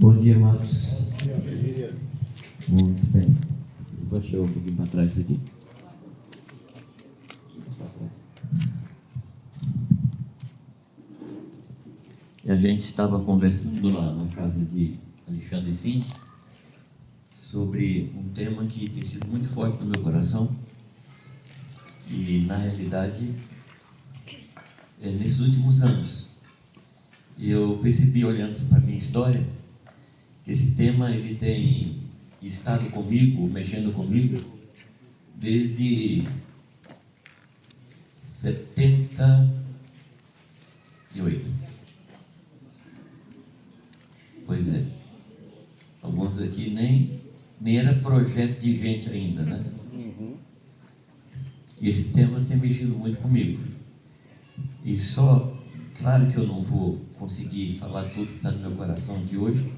Bom dia, amados. Muito bem. Você pode chegar um pouquinho para trás isso aqui? Para trás. E a gente estava conversando lá na casa de Alexandre Cindy sobre um tema que tem sido muito forte no meu coração. E, na realidade, nesses últimos anos, eu percebi, olhando para a minha história, que esse tema ele tem estado comigo, mexendo comigo, desde 78. Pois é. Alguns aqui nem era projeto de gente ainda, né? E esse tema tem mexido muito comigo. E só, claro que eu não vou conseguir falar tudo que está no meu coração aqui hoje.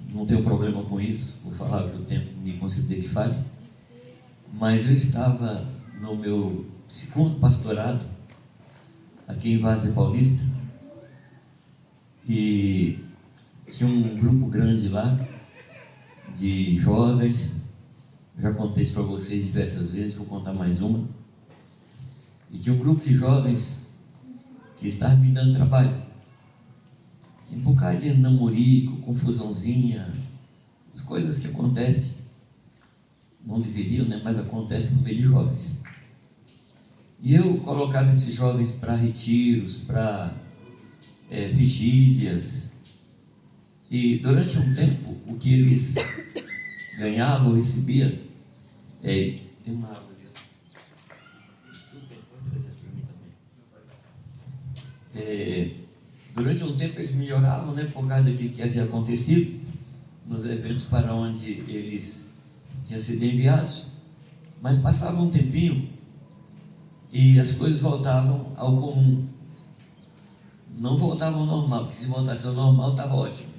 Não tenho problema com isso, vou falar o que o tempo me conceder que fale. Mas eu estava no meu segundo pastorado, aqui em Várzea Paulista, e tinha um grupo grande lá, de jovens. Já contei isso para vocês diversas vezes, vou contar mais uma. E tinha um grupo de jovens que estava me dando trabalho. Assim, um bocado de namorico, confusãozinha, as coisas que acontecem, não deveriam, né? Mas acontecem no meio de jovens. E eu colocava esses jovens para retiros, para vigílias. E durante um tempo, o que eles ganhavam, recebiam, tem uma água ali. Tudo bem, pode trazer para mim também. Durante um tempo eles melhoravam, né, por causa daquilo que havia acontecido nos eventos para onde eles tinham sido enviados. Mas passava um tempinho e as coisas voltavam ao comum. Não voltavam ao normal, porque se voltasse ao normal estava ótimo.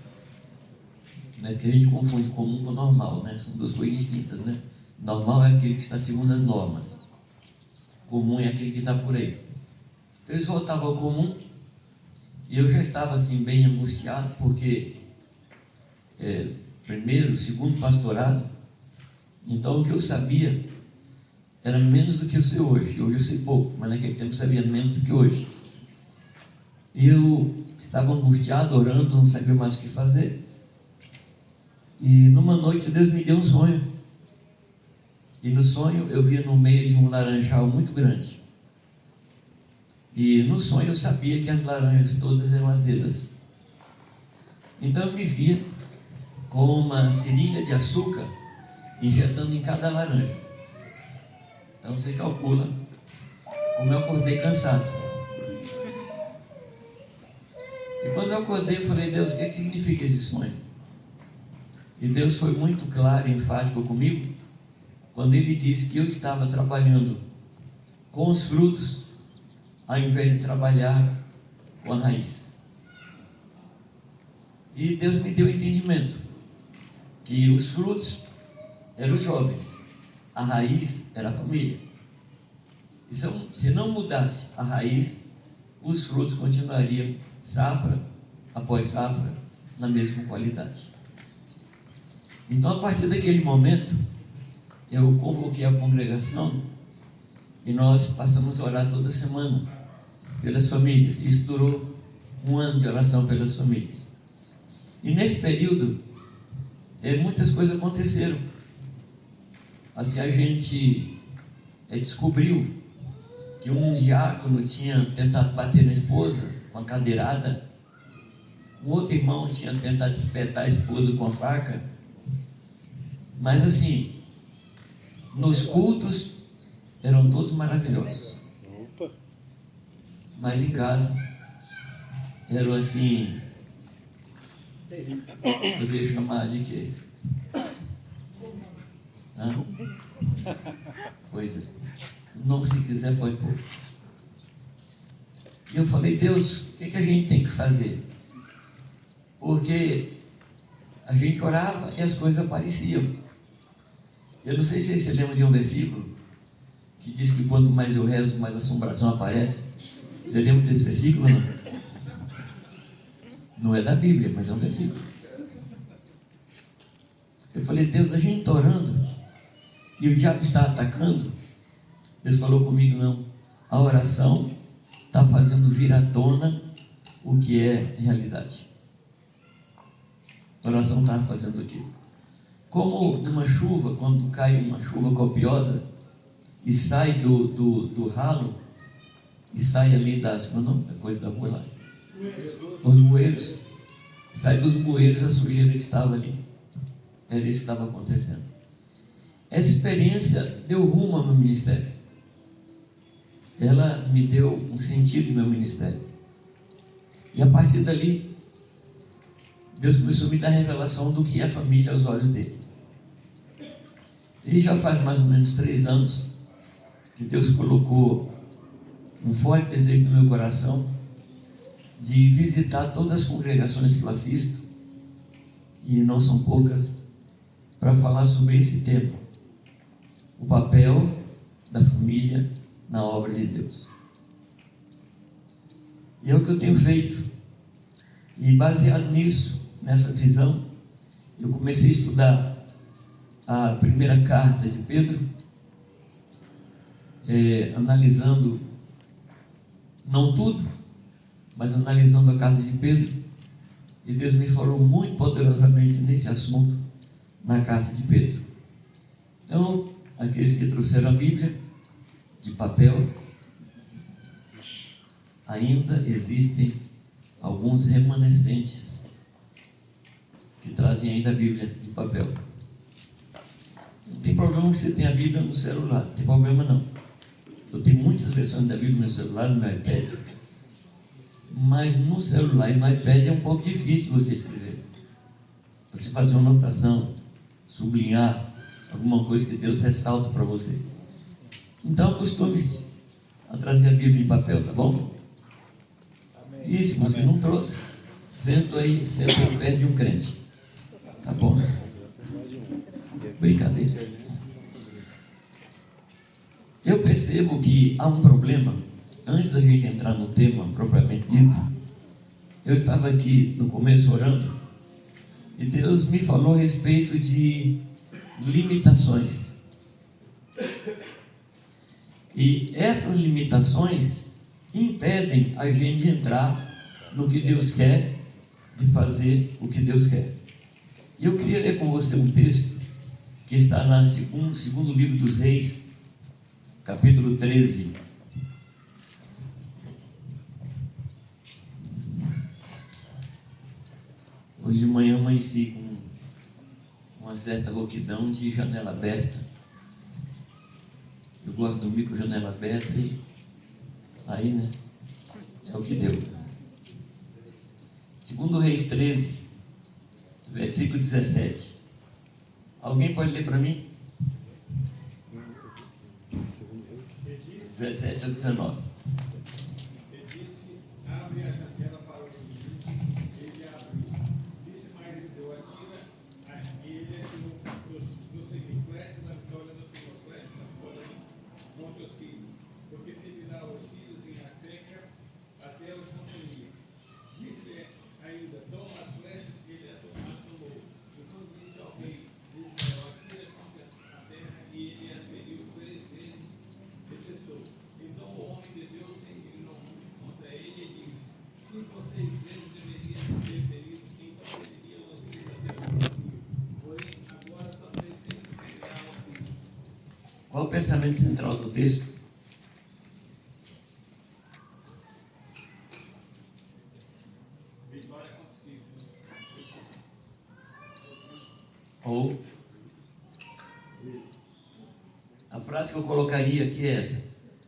Né? Porque a gente confunde comum com normal, né? São duas coisas distintas, né? Normal é aquele que está segundo as normas. Comum é aquele que está por aí. Então eles voltavam ao comum e eu já estava assim bem angustiado, porque primeiro, segundo pastorado, então o que eu sabia era menos do que eu sei hoje. Hoje eu sei pouco, mas naquele tempo eu sabia menos do que hoje. E eu estava angustiado, orando, não sabia mais o que fazer. E numa noite Deus me deu um sonho. E no sonho eu via no meio de um laranjal muito grande. E no sonho eu sabia que as laranjas todas eram azedas. Então eu me via com uma seringa de açúcar injetando em cada laranja. Então você calcula como eu acordei cansado. E quando eu acordei eu falei: Deus, o que significa esse sonho? E Deus foi muito claro e enfático comigo quando Ele disse que eu estava trabalhando com os frutos ao invés de trabalhar com a raiz. E Deus me deu entendimento que os frutos eram os jovens, a raiz era a família. E se não mudasse a raiz, os frutos continuariam safra após safra na mesma qualidade. Então, a partir daquele momento, eu convoquei a congregação e nós passamos a orar toda semana pelas famílias. Isso durou um ano de oração pelas famílias. E nesse período, muitas coisas aconteceram. Assim, a gente descobriu que um diácono tinha tentado bater na esposa com a cadeirada, um outro irmão tinha tentado espetar a esposa com a faca. Mas assim, nos cultos eram todos maravilhosos. Mas em casa eram assim, eu deixo chamar de quê? Pois é, o nome se quiser pode pôr. E eu falei: Deus, o que a gente tem que fazer? Porque a gente orava e as coisas apareciam. Eu não sei se você lembra de um versículo que diz que quanto mais eu rezo, mais assombração aparece. Você lembra desse versículo? Não é da Bíblia, mas é um versículo. Eu falei: Deus, a gente está orando e o diabo está atacando. Deus falou comigo: não, a oração está fazendo vir à tona o que é realidade. A oração está fazendo aquilo. Como numa chuva, quando cai uma chuva copiosa e sai do ralo, e sai ali da coisa da rua lá, os bueiros, sai dos bueiros a sujeira que estava ali. Era isso que estava acontecendo. Essa experiência deu rumo ao meu ministério. Ela me deu um sentido no meu ministério. E a partir dali, Deus começou a me dar revelação do que é a família aos olhos dele. E já faz mais ou menos 3 anos que Deus colocou um forte desejo no meu coração de visitar todas as congregações que eu assisto, e não são poucas, para falar sobre esse tema: o papel da família na obra de Deus. E é o que eu tenho feito. E baseado nisso, nessa visão, eu comecei a estudar a primeira carta de Pedro, analisando, não tudo, mas analisando a carta de Pedro, e Deus me falou muito poderosamente nesse assunto, na carta de Pedro. Então, aqueles que trouxeram a Bíblia de papel, ainda existem alguns remanescentes que trazem ainda a Bíblia de papel. Não tem problema que você tenha a Bíblia no celular, não tem problema não. Eu tenho muitas versões da Bíblia no meu celular, no meu iPad, mas no celular e no iPad é um pouco difícil você escrever. Você fazer uma anotação, sublinhar alguma coisa que Deus ressalta para você. Então acostume-se a trazer a Bíblia em papel, tá bom? E se você não trouxe, senta aí perto de um crente, tá bom? Brincadeira. Eu percebo que há um problema. Antes da gente entrar no tema propriamente dito, eu estava aqui no começo orando, e Deus me falou a respeito de limitações. E essas limitações impedem a gente de entrar no que Deus quer, de fazer o que Deus quer. E eu queria ler com você um texto que está no segundo livro dos Reis, capítulo 13. Hoje de manhã amanheci com uma certa rouquidão de janela aberta. Eu gosto de dormir com janela aberta e aí, né, é o que deu. Segundo Reis 13, versículo 17. Alguém pode ler para mim? 17 a 19. Qual o pensamento central do texto? Vitória consigo. Ou a frase que eu colocaria aqui é essa: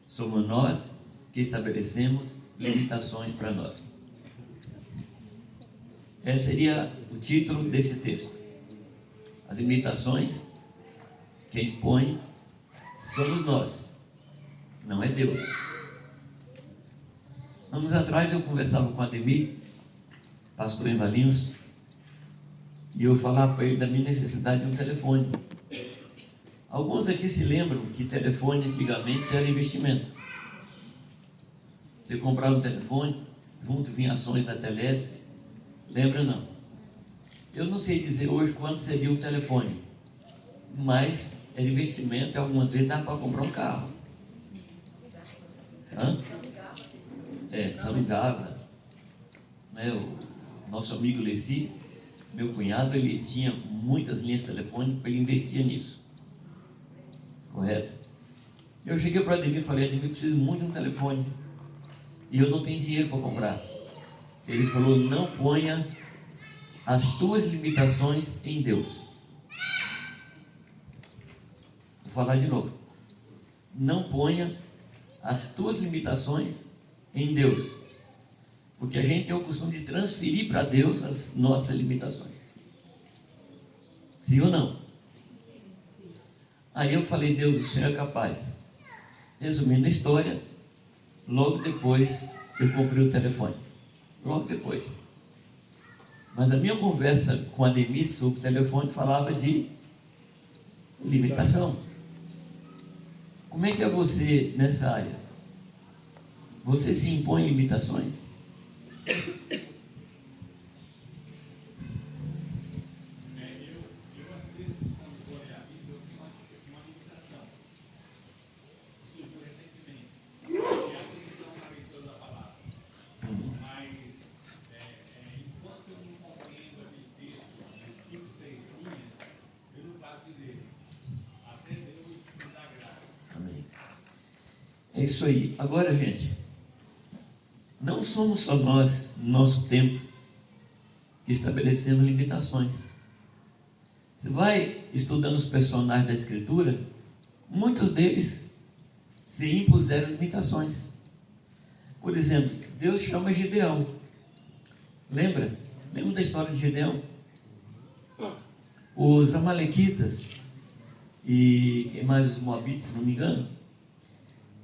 somos nós que estabelecemos limitações para nós. Esse seria o título desse texto. As limitações quem impõe somos nós, não é Deus. Anos atrás eu conversava com Ademir, pastor em Valinhos, e eu falava para ele da minha necessidade de um telefone. Alguns aqui se lembram que telefone antigamente era investimento. Você comprava um telefone, junto vinha ações da Telesp. Lembra não? Eu não sei dizer hoje quanto seria um telefone, mas era investimento e algumas vezes dá para comprar um carro. Hã? Se alugava. Né? O nosso amigo Leci, meu cunhado, ele tinha muitas linhas telefônicas, ele investia nisso. Correto? Eu cheguei para Ademir e falei: Ademir, preciso muito de um telefone e eu não tenho dinheiro para comprar. Ele falou: não ponha as tuas limitações em Deus. Vou falar de novo. Não ponha as tuas limitações em Deus, porque a gente tem o costume de transferir para Deus as nossas limitações. Sim ou não? Aí eu falei: Deus, o Senhor é capaz. Resumindo a história, logo depois eu comprei o telefone. Logo depois. Mas a minha conversa com a Ademir sobre o telefone falava de limitação. Como é que é você nessa área? Você se impõe limitações? É isso aí. Agora, gente, não somos só nós, no nosso tempo, que estabelecemos limitações. Você vai estudando os personagens da Escritura, muitos deles se impuseram limitações. Por exemplo, Deus chama Gideão. Lembra? Lembra da história de Gideão? Os amalequitas e quem mais, os moabitas, se não me engano,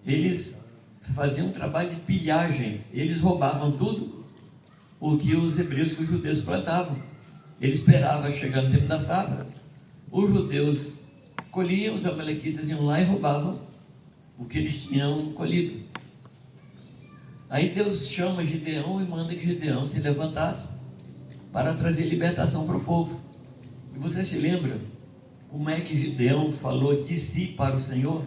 eles faziam um trabalho de pilhagem. Eles roubavam tudo o que os hebreus, que os judeus plantavam. Eles esperavam chegar no tempo da safra, os judeus colhiam, os amalequitas iam lá e roubavam o que eles tinham colhido. Aí Deus chama Gideão e manda que Gideão se levantasse para trazer libertação para o povo. E você se lembra como é que Gideão falou de si para o Senhor?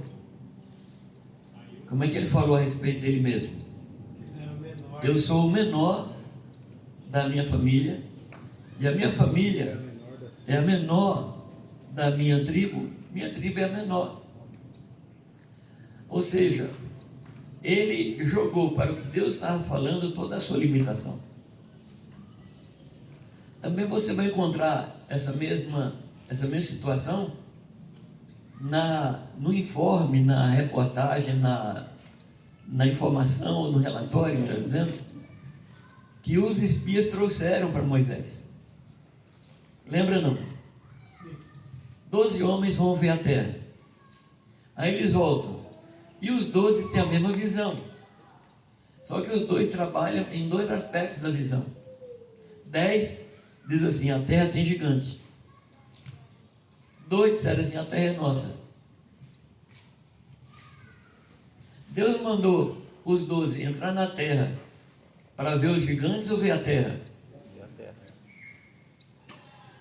Como é que ele falou a respeito dele mesmo? Eu sou o menor da minha família, e a minha família é a menor da minha tribo é a menor. Ou seja, ele jogou para o que Deus estava falando toda a sua limitação. Também você vai encontrar essa mesma situação no informe, na reportagem, na informação, no relatório, melhor dizendo, que os espias trouxeram para Moisés. Lembra não? 12 homens vão ver a terra. Aí eles voltam. E os 12 têm a mesma visão. Só que os dois trabalham em dois aspectos da visão. 10 diz assim: a terra tem gigante. 2 disseram assim: a terra é nossa. Deus mandou os 12 entrar na terra para ver os gigantes ou ver a terra?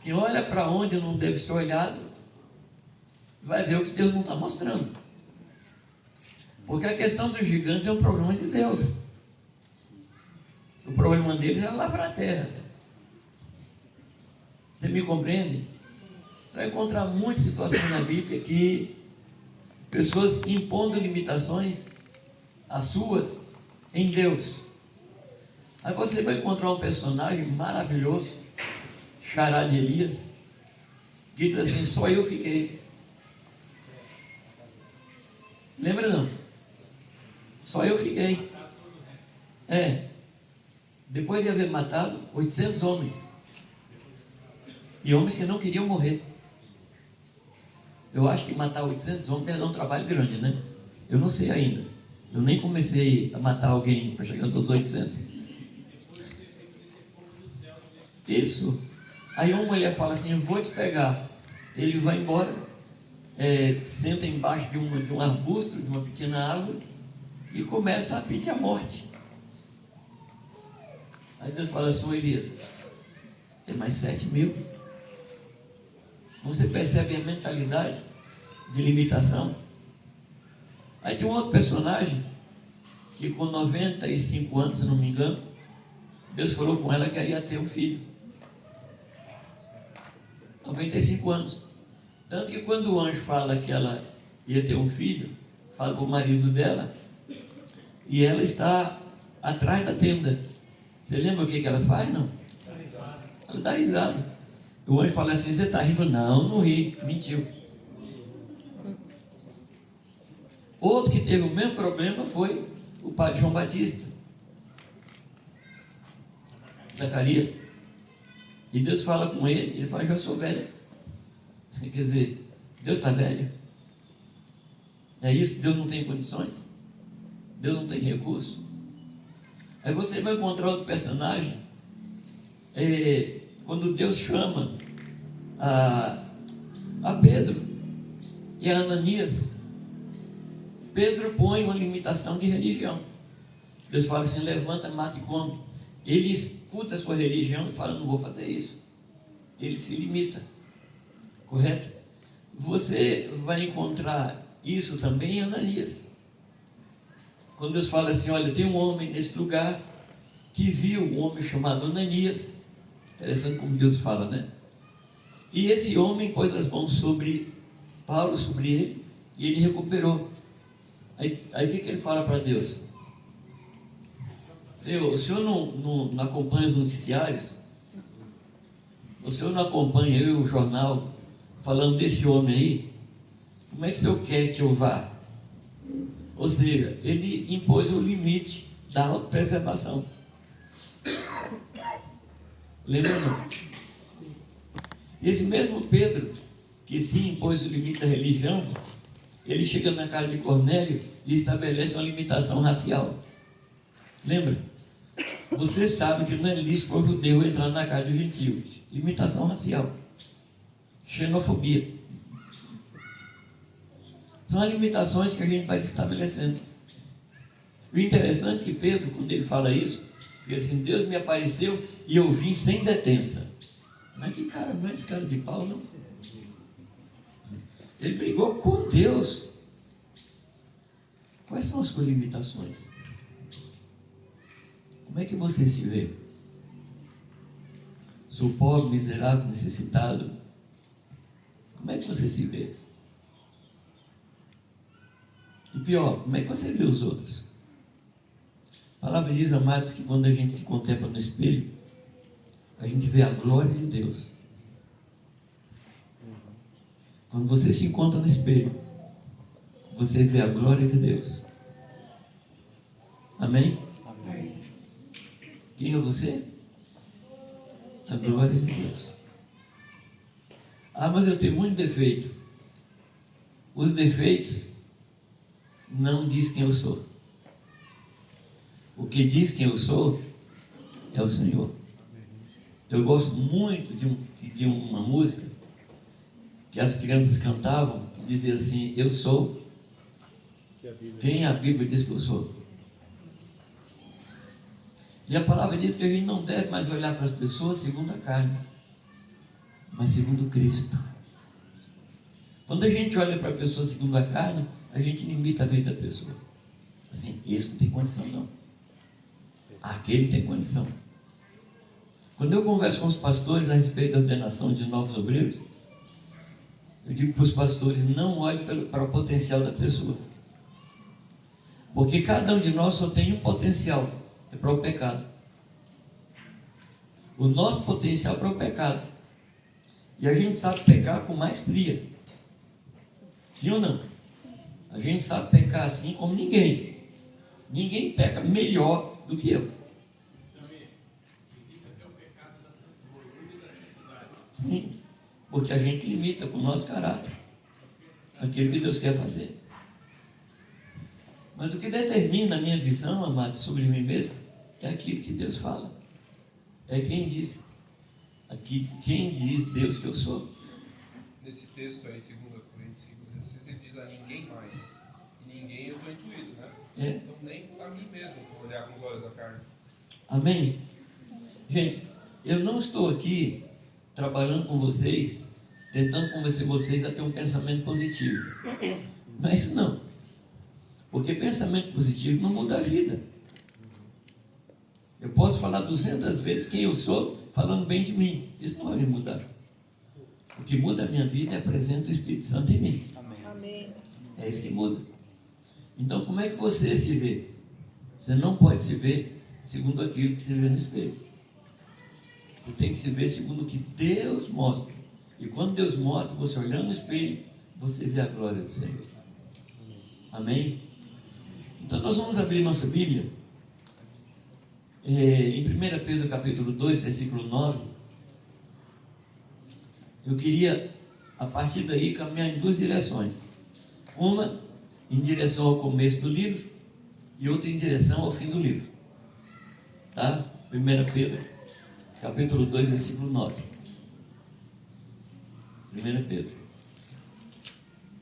Quem olha para onde não deve ser olhado, vai ver o que Deus não está mostrando. Porque a questão dos gigantes é um problema de Deus. O problema deles é lavrar a terra. Você me compreende? Você vai encontrar muitas situações na Bíblia que pessoas impondo limitações as suas em Deus. Aí você vai encontrar um personagem maravilhoso, Xará de Elias, que diz assim: só eu fiquei. Lembra não? Só eu fiquei. Depois de haver matado 800 homens, e homens que não queriam morrer. Eu acho que matar 800 homens deve dar um trabalho grande, né? Eu não sei ainda. Eu nem comecei a matar alguém para chegar nos 800. Isso. Aí uma mulher fala assim: eu vou te pegar. Ele vai embora, senta embaixo de um arbusto, de uma pequena árvore, e começa a pedir a morte. Aí Deus fala assim: Elias, tem mais 7.000. Você percebe a mentalidade de limitação? Aí tem um outro personagem que com 95 anos, se não me engano, Deus falou com ela que ela ia ter um filho. 95 anos. Tanto que quando o anjo fala que ela ia ter um filho, fala para o marido dela, e ela está atrás da tenda. Você lembra o que ela faz? Não? Ela dá risada. O anjo fala assim: você está rindo? Não, não ri. Mentiu. Outro que teve o mesmo problema foi o pai João Batista, Zacarias. E Deus fala com ele, ele fala: já sou velho. Quer dizer, Deus está velho. É isso? Deus não tem condições? Deus não tem recurso? Aí você vai encontrar outro personagem, quando Deus chama a Pedro e a Ananias. Pedro põe uma limitação de religião. Deus fala assim: levanta, mata e come. Ele escuta a sua religião e fala: não vou fazer isso. Ele se limita. Correto? Você vai encontrar isso também em Ananias. Quando Deus fala assim: olha, tem um homem nesse lugar que viu um homem chamado Ananias. Interessante como Deus fala, né? E esse homem pôs as mãos sobre Paulo, sobre ele, e ele recuperou. Aí o que ele fala para Deus? Senhor, o senhor não acompanha os noticiários? O senhor não acompanha eu, o jornal, falando desse homem aí? Como é que o senhor quer que eu vá? Ou seja, ele impôs o limite da autopreservação. Lembra não? Esse mesmo Pedro, que se impôs o limite da religião, ele chega na casa de Cornélio e estabelece uma limitação racial. Lembra? Você sabe que não é lícito para o judeu entrar na casa de gentio. Limitação racial. Xenofobia. São as limitações que a gente vai se estabelecendo. O interessante é que Pedro, quando ele fala isso, diz assim: Deus me apareceu e eu vim sem detença. Mas que cara, não é esse cara de pau, não? Ele brigou com Deus. Quais são as suas limitações? Como é que você se vê? Sou pobre, miserável, necessitado. Como é que você se vê? E pior, como é que você vê os outros? A palavra diz, amados, que quando a gente se contempla no espelho, a gente vê a glória de Deus. Quando você se encontra no espelho, você vê a glória de Deus. Amém? Amém. Quem é você? A glória de Deus. Ah, mas eu tenho muito defeito. Os defeitos não diz quem eu sou. O que diz quem eu sou é o Senhor. Eu gosto muito de uma música que as crianças cantavam, que dizia assim: eu sou quem a Bíblia diz que eu sou. E a palavra diz que a gente não deve mais olhar para as pessoas segundo a carne, mas segundo Cristo. Quando a gente olha para a pessoa segundo a carne, a gente limita a vida da pessoa. Assim, esse não tem condição não. Aquele tem condição. Quando eu converso com os pastores a respeito da ordenação de novos obreiros, eu digo para os pastores: não olhem para o potencial da pessoa. Porque cada um de nós só tem um potencial, é para o pecado. O nosso potencial é para o pecado. E a gente sabe pecar com maestria. Sim ou não? A gente sabe pecar assim como ninguém. Ninguém peca melhor do que eu. Sim, porque a gente limita com o nosso caráter aquilo que Deus quer fazer. Mas o que determina a minha visão, amado, sobre mim mesmo, é aquilo que Deus fala. É quem diz. Aqui, quem diz Deus que eu sou. Nesse texto aí, 2 Coríntios 5,16, ele diz: a ninguém mais. E ninguém eu estou incluído, né? É. Então nem a mim mesmo vou olhar com os olhos da carne. Amém? Gente, eu não estou aqui trabalhando com vocês tentando convencer vocês a ter um pensamento positivo. Não é isso não. Porque pensamento positivo não muda a vida. Eu posso falar 200 vezes quem eu sou, falando bem de mim. Isso não vai me mudar. O que muda a minha vida é a presença do Espírito Santo em mim. Amém. É isso que muda. Então, como é que você se vê? Você não pode se ver segundo aquilo que você vê no espelho. Você tem que se ver segundo o que Deus mostra. E quando Deus mostra, você olhando no espelho, você vê a glória do Senhor. Amém? Então nós vamos abrir nossa Bíblia em 1 Pedro capítulo 2, versículo 9. Eu queria, a partir daí, caminhar em duas direções. Uma em direção ao começo do livro e outra em direção ao fim do livro. Tá? 1 Pedro capítulo 2, versículo 9. 1 Pedro.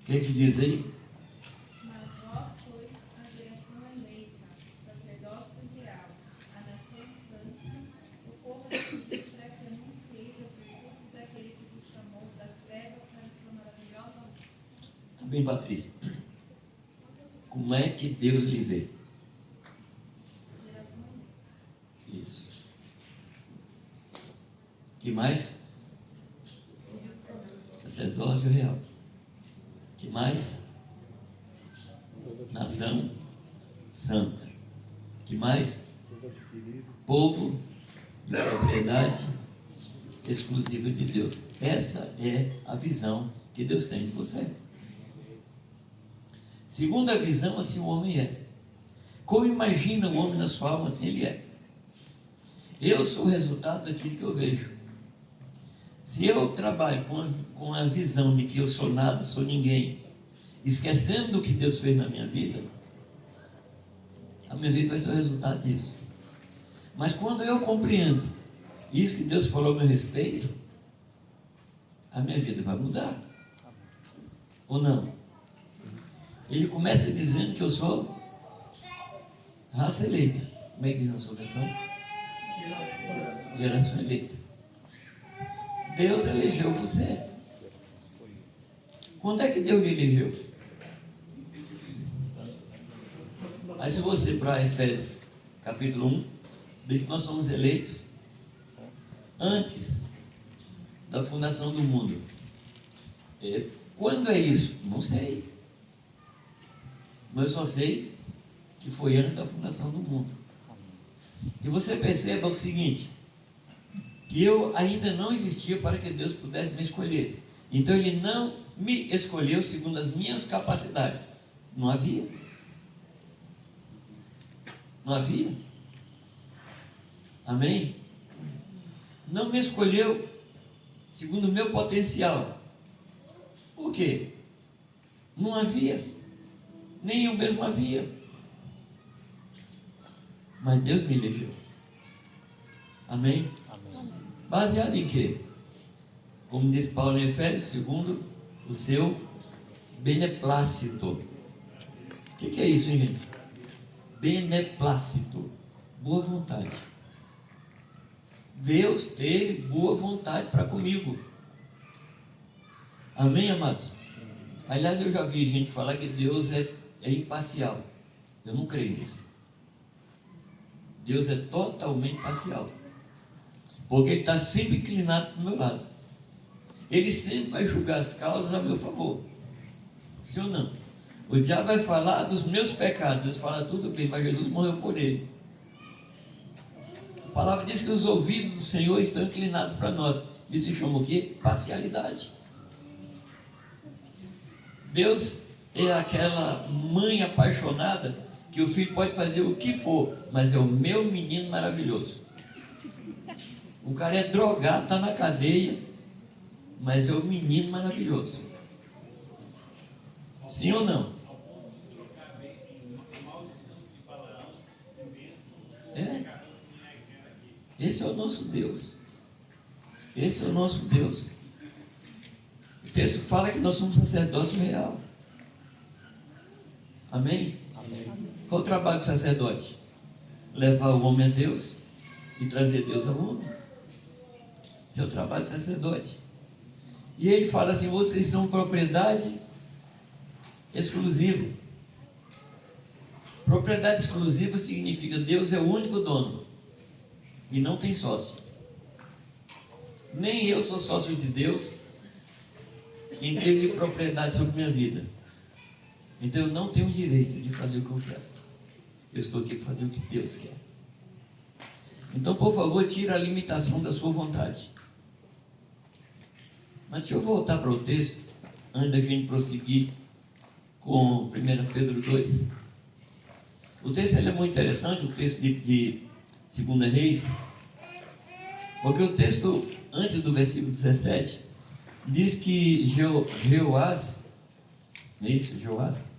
O que é que diz aí? Mas vós sois a geração eleita, o sacerdócio real, a nação santa, o povo escolhido para que anuncieis as virtudes daquele que vos chamou das trevas para a sua maravilhosa luz. Tá bem, Patrícia. Como é que Deus lhe vê? Geração eleita. Isso. Que mais? Sacerdócio real. Que mais? Nação santa. Que mais? Povo de propriedade exclusiva de Deus. Essa é a visão que Deus tem de você. Segundo a visão, assim o homem é. Como imagina o homem na sua alma, assim ele é. Eu sou o resultado daquilo que eu vejo. Se eu trabalho com a visão de que eu sou nada, sou ninguém, esquecendo do que Deus fez na minha vida, a minha vida vai ser o resultado disso. Mas quando eu compreendo isso que Deus falou a meu respeito, a minha vida vai mudar. Ou não? Ele começa dizendo que eu sou raça eleita. Como é que diz na sua versão? Geração eleita. Deus elegeu você. Quando é que Deus lhe elegeu? Aí se você para Efésios capítulo 1, diz que nós somos eleitos antes da fundação do mundo. Quando é isso? Não sei. Mas eu só sei que foi antes da fundação do mundo. E você perceba o seguinte, que eu ainda não existia para que Deus pudesse me escolher. Então Ele não me escolheu segundo as minhas capacidades. Não havia. Não havia. Amém? Não me escolheu segundo o meu potencial. Por quê? Não havia. Nem eu mesmo havia. Mas Deus me elegeu. Amém? Baseado em quê? Como diz Paulo em Efésios, segundo o seu beneplácito. O que é isso, hein, gente? Beneplácito. Boa vontade. Deus teve boa vontade para comigo. Amém, amados? Aliás, eu já vi gente falar que Deus é imparcial. Eu não creio nisso. Deus é totalmente parcial. Porque Ele está sempre inclinado para o meu lado. Ele sempre vai julgar as causas a meu favor. Sim ou não? O diabo vai falar dos meus pecados. Deus fala tudo bem, mas Jesus morreu por ele. A palavra diz que os ouvidos do Senhor estão inclinados para nós. Isso se chama o quê? Parcialidade. Deus é aquela mãe apaixonada que o filho pode fazer o que for, mas é o meu menino maravilhoso. O cara é drogado, está na cadeia, mas é o menino maravilhoso. Sim ou não? É. Esse é o nosso Deus. Esse é o nosso Deus. O texto fala que nós somos sacerdócio real. Amém? Amém. Qual o trabalho do sacerdote? Levar o homem a Deus e trazer Deus ao homem. Esse é o trabalho do sacerdote. E ele fala assim: vocês são propriedade exclusiva. Propriedade exclusiva significa Deus é o único dono e não tem sócio. Nem eu sou sócio de Deus em ter de propriedade sobre minha vida. Então eu não tenho o direito de fazer o que eu quero. Eu estou aqui para fazer o que Deus quer. Então, por favor, tira a limitação da sua vontade. Mas deixa eu voltar para o texto, antes da gente prosseguir com 1 Pedro 2. O texto ele é muito interessante, o texto de 2 Reis, porque o texto, antes do versículo 17, diz que Jeoás, não é isso? Jeoás?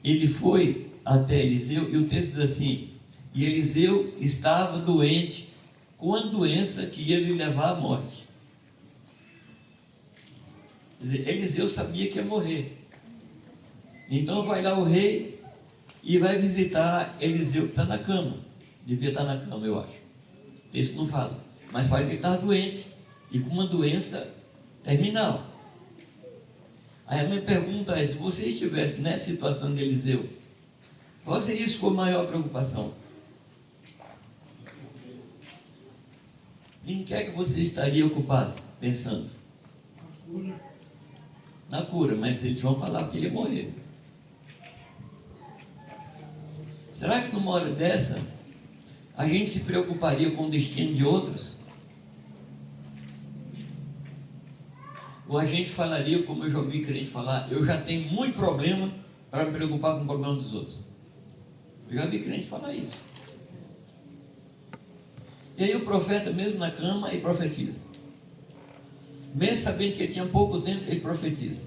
Ele foi até Eliseu, e o texto diz assim: e Eliseu estava doente com a doença que ia lhe levar à morte. Quer dizer, Eliseu sabia que ia morrer. Então vai lá o rei e vai visitar Eliseu, que está na cama. Devia estar na cama, eu acho. O texto não fala. Mas fala que ele estava doente e com uma doença terminal. Aí a minha pergunta é: se você estivesse nessa situação de Eliseu, qual seria a sua maior preocupação? Em que é que você estaria ocupado, pensando? Na cura, mas eles vão falar que ele ia morrer. Será que numa hora dessa, a gente se preocuparia com o destino de outros? Ou a gente falaria, como eu já ouvi crente falar: eu já tenho muito problema para me preocupar com o problema dos outros? Eu já vi crente falar isso. E aí o profeta, mesmo na cama, ele profetiza. Mesmo sabendo que ele tinha pouco tempo, ele profetiza.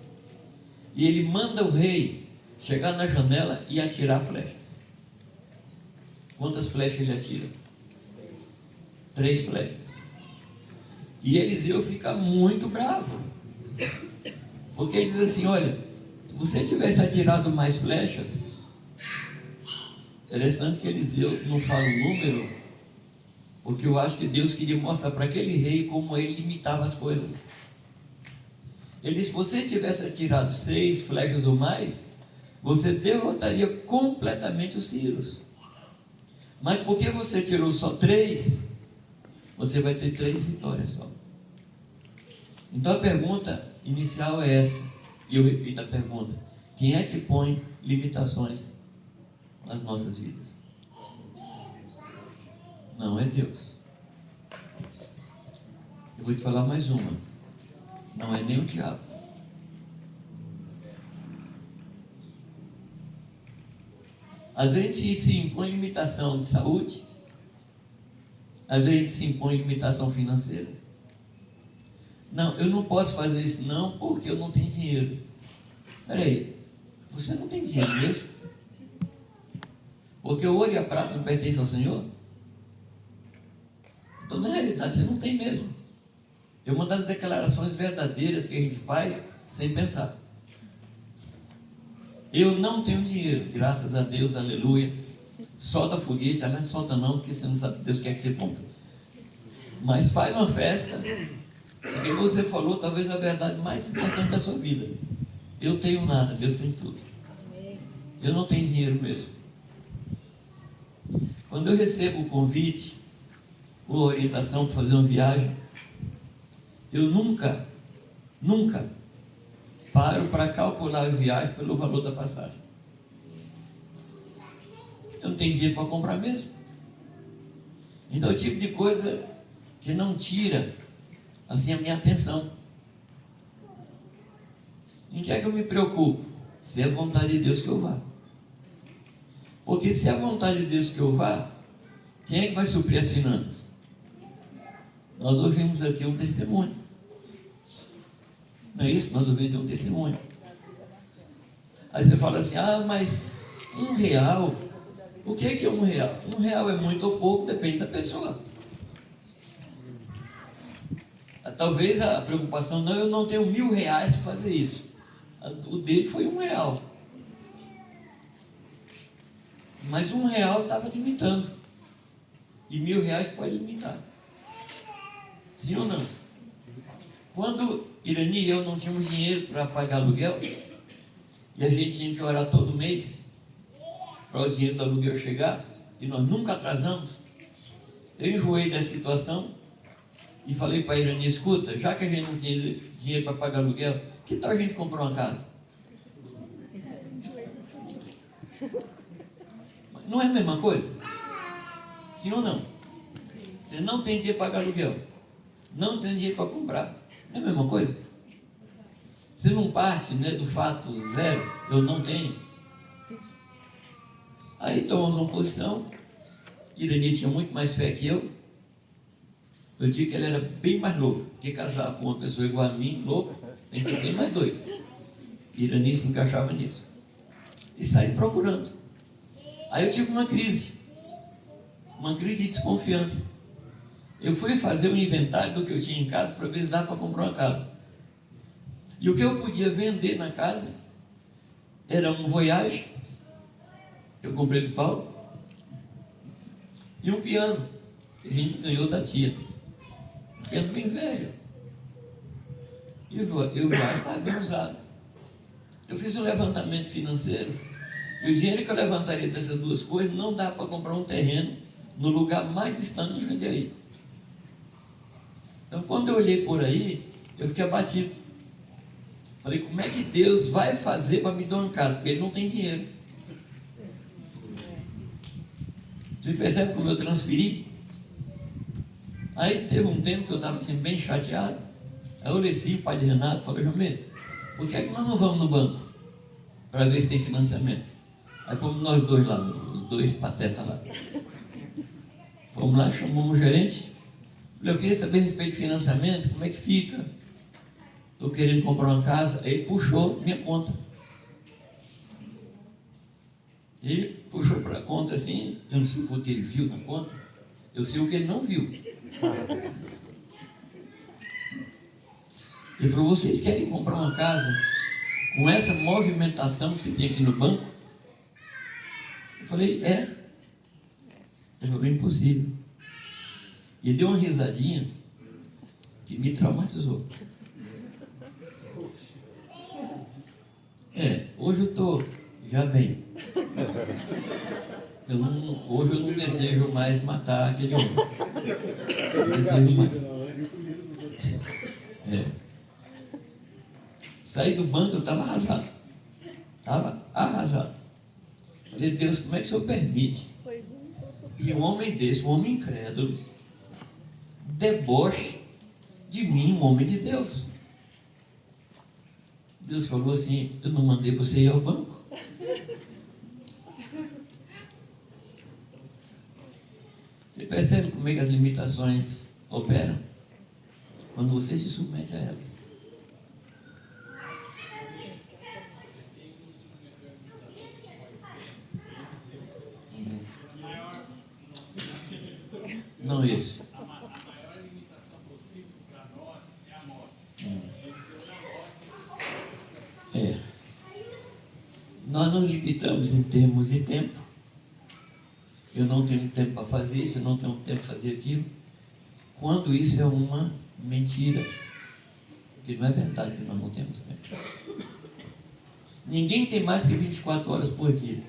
E ele manda o rei chegar na janela e atirar flechas. Quantas flechas ele atira? 3 flechas. E Eliseu fica muito bravo, porque ele diz assim: olha, se você tivesse atirado mais flechas... Interessante que Eliseu não fala o número, porque eu acho que Deus queria mostrar para aquele rei como ele limitava as coisas. Ele disse: se você tivesse atirado 6 flechas ou mais, você derrotaria completamente os sírios. Mas porque você tirou só 3, você vai ter 3 vitórias só. Então a pergunta inicial é essa, e eu repito a pergunta: quem é que põe limitações nas nossas vidas? Não é Deus. Eu vou te falar mais uma: não é nem o diabo. Às vezes a gente se impõe limitação de saúde, às vezes a gente se impõe limitação financeira. Não, eu não posso fazer isso não, porque eu não tenho dinheiro. Espera aí, você não tem dinheiro mesmo? Porque o ouro e a prata não pertencem ao Senhor? Então, na realidade, você não tem mesmo. É uma das declarações verdadeiras que a gente faz sem pensar. Eu não tenho dinheiro, graças a Deus, aleluia. Solta foguete, não solta não, porque você não sabe que Deus quer que você compre. Mas faz uma festa, porque você falou talvez a verdade mais importante da sua vida: eu tenho nada, Deus tem tudo. Eu não tenho dinheiro mesmo. Quando eu recebo o convite ou orientação para fazer uma viagem, eu nunca paro para calcular a viagem pelo valor da passagem. Eu não tenho dinheiro para comprar mesmo. Então é o tipo de coisa que não tira assim a minha atenção. Em que é que eu me preocupo? Se é vontade de Deus que eu vá. Porque se é vontade de Deus que eu vá, quem é que vai suprir as finanças? Nós ouvimos aqui um testemunho. Não é isso? Nós ouvimos um testemunho. Aí você fala assim: ah, mas R$1, o que é R$1? R$1 é muito ou pouco, depende da pessoa. Talvez a preocupação: não, eu não tenho R$1.000 para fazer isso. O dele foi R$1. Mas R$1 estava limitando. E R$1.000 pode limitar. Sim ou não? Quando Irani e eu não tínhamos dinheiro para pagar aluguel, e a gente tinha que orar todo mês para o dinheiro do aluguel chegar, e nós nunca atrasamos, eu enjoei dessa situação e falei para a Irani: escuta, já que a gente não tinha dinheiro para pagar aluguel, que tal a gente comprar uma casa? Não é a mesma coisa? Sim ou não? Você não tem dinheiro para pagar aluguel, não tem dinheiro para comprar, não é a mesma coisa? Você não parte, né, do fato zero, eu não tenho. Aí tomamos uma posição. Irani tinha muito mais fé que eu. Eu digo que ela era bem mais louca, porque casar com uma pessoa igual a mim, louco, tem que ser bem mais doido. Irani se encaixava nisso. E saí procurando. Aí eu tive uma crise de desconfiança. Eu fui fazer um inventário do que eu tinha em casa para ver se dava para comprar uma casa. E o que eu podia vender na casa era um Voyage, que eu comprei do Paulo, e um piano, que a gente ganhou da tia. Um piano bem velho. E o Voyage estava bem usado. Eu fiz um levantamento financeiro, e o dinheiro que eu levantaria dessas duas coisas não dá para comprar um terreno no lugar mais distante de Jundiaí. Então, quando eu olhei por aí, eu fiquei abatido. Falei: como é que Deus vai fazer para me dar uma casa? Porque Ele não tem dinheiro. Você percebe como eu transferi? Aí teve um tempo que eu estava assim, bem chateado. Aí eu olhei assim, o pai de Renato, falou: Jomê, por que é que nós não vamos no banco para ver se tem financiamento? Aí fomos nós dois lá, os dois patetas lá. Fomos lá, chamamos o gerente. Falei: eu queria saber a respeito de financiamento, como é que fica? Estou querendo comprar uma casa. Aí ele puxou minha conta. Ele puxou para a conta assim, eu não sei o que ele viu na conta, eu sei o que ele não viu. Ele falou: vocês querem comprar uma casa com essa movimentação que você tem aqui no banco? Eu falei: é. Ele falou: impossível. E ele deu uma risadinha que me traumatizou. Hoje eu estou já bem. Hoje eu não desejo mais matar aquele homem. Não desejo mais. Saí do banco, eu estava arrasado. Estava arrasado. Falei: Deus, como é que o Senhor permite? E um homem desse, um homem incrédulo, deboche de mim, um homem de Deus. Deus falou assim: eu não mandei você ir ao banco? Você percebe como é que as limitações operam? Quando você se submete a elas. Não isso. A maior limitação possível para nós é a morte. Nós nos limitamos em termos de tempo. Eu não tenho tempo para fazer isso, eu não tenho tempo para fazer aquilo. Quando isso é uma mentira. Porque não é verdade que nós não temos tempo. Ninguém tem mais que 24 horas por dia.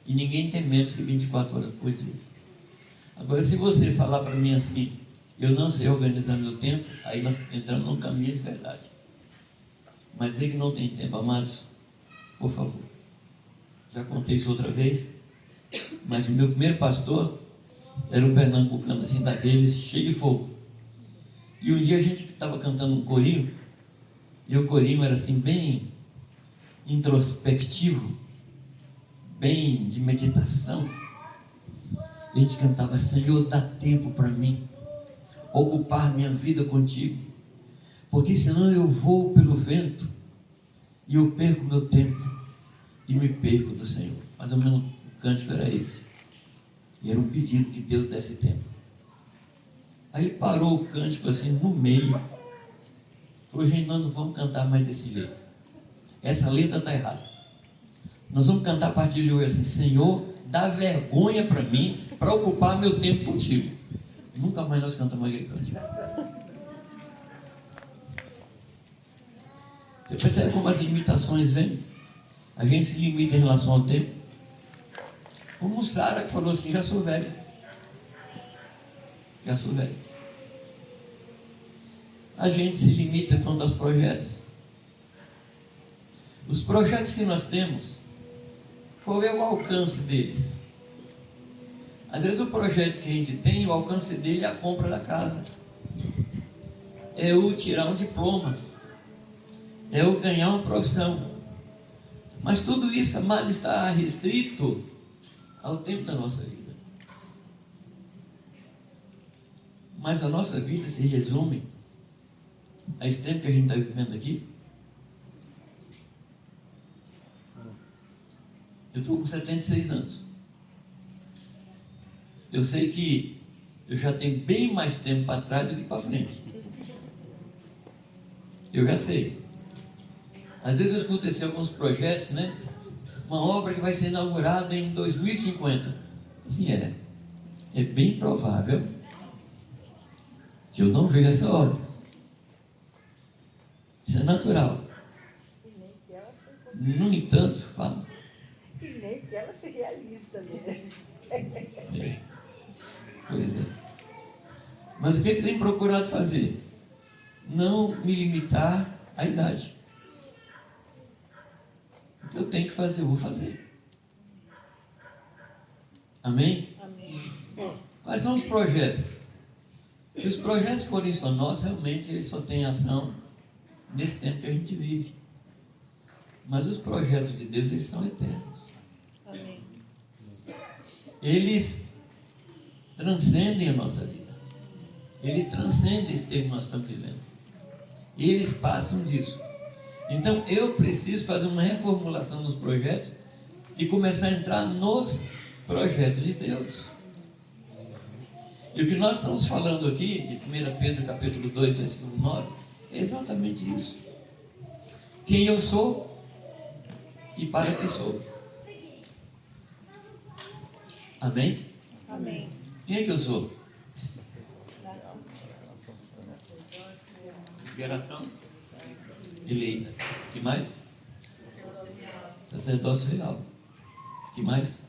E ninguém tem menos que 24 horas por dia. Agora, se você falar para mim assim: eu não sei organizar meu tempo, aí nós entramos num caminho de verdade. Mas dizer que não tem tempo, amados, por favor. Já contei isso outra vez, mas o meu primeiro pastor era um pernambucano assim, daqueles, cheio de fogo. E um dia a gente estava cantando um corinho, e o corinho era assim, bem introspectivo, bem de meditação. A gente cantava: Senhor, dá tempo para mim ocupar minha vida contigo, porque senão eu vou pelo vento e eu perco meu tempo e me perco do Senhor. Mais ou menos o cântico era esse. E era um pedido que Deus desse tempo. Aí ele parou o cântico assim no meio. Falou: gente, nós não vamos cantar mais desse jeito. Essa letra está errada. Nós vamos cantar a partir de hoje assim: Senhor, dá vergonha para mim para ocupar meu tempo contigo. Nunca mais nós cantamos aquele cântico. Você percebe como as limitações vêm? A gente se limita em relação ao tempo. Como Sara, que falou assim: já sou velho. Já sou velho. A gente se limita quanto aos projetos. Os projetos que nós temos, qual é o alcance deles? Às vezes o projeto que a gente tem, o alcance dele é a compra da casa, é o tirar um diploma, é o ganhar uma profissão. Mas tudo isso, amado, está restrito ao tempo da nossa vida. Mas a nossa vida se resume a esse tempo que a gente está vivendo aqui. Eu estou com 76 anos. Eu sei que eu já tenho bem mais tempo para trás do que para frente. Eu já sei. Às vezes eu escuto assim, alguns projetos, né? Uma obra que vai ser inaugurada em 2050. Assim, é bem provável que eu não veja essa obra. Isso é natural. No entanto, falo. E nem que ela se realista, né? Pois é. Mas o que eu tenho procurado fazer? Não me limitar à idade. O que eu tenho que fazer, eu vou fazer. Amém? Amém. Quais são os projetos? Se os projetos forem só nossos, realmente eles só têm ação nesse tempo que a gente vive. Mas os projetos de Deus, eles são eternos. Amém. Eles transcendem a nossa vida. Eles transcendem esse tempo que nós estamos vivendo. E eles passam disso. Então eu preciso fazer uma reformulação nos projetos e começar a entrar nos projetos de Deus. E o que nós estamos falando aqui, de 1 Pedro capítulo 2, versículo 9, é exatamente isso. Quem eu sou e para que sou. Amém? Amém. Quem é que eu sou? Geração eleita. Que mais? Sacerdócio real. Que mais?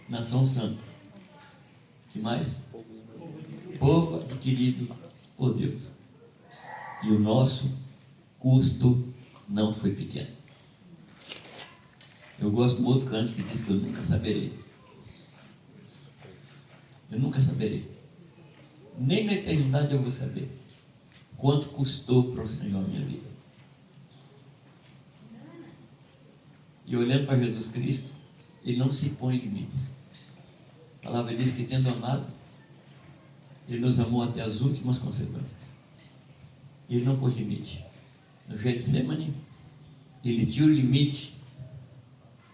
Nação santa. Que mais? Povo adquirido por Deus. E o nosso custo não foi pequeno. Eu gosto do outro canto que diz que eu nunca saberei. Eu nunca saberei. Nem na eternidade eu vou saber quanto custou para o Senhor a minha vida. E olhando para Jesus Cristo, Ele não se impõe limites. A palavra diz que, tendo amado, Ele nos amou até as últimas consequências. Ele não pôs limite. No Getsemane, Ele tinha o limite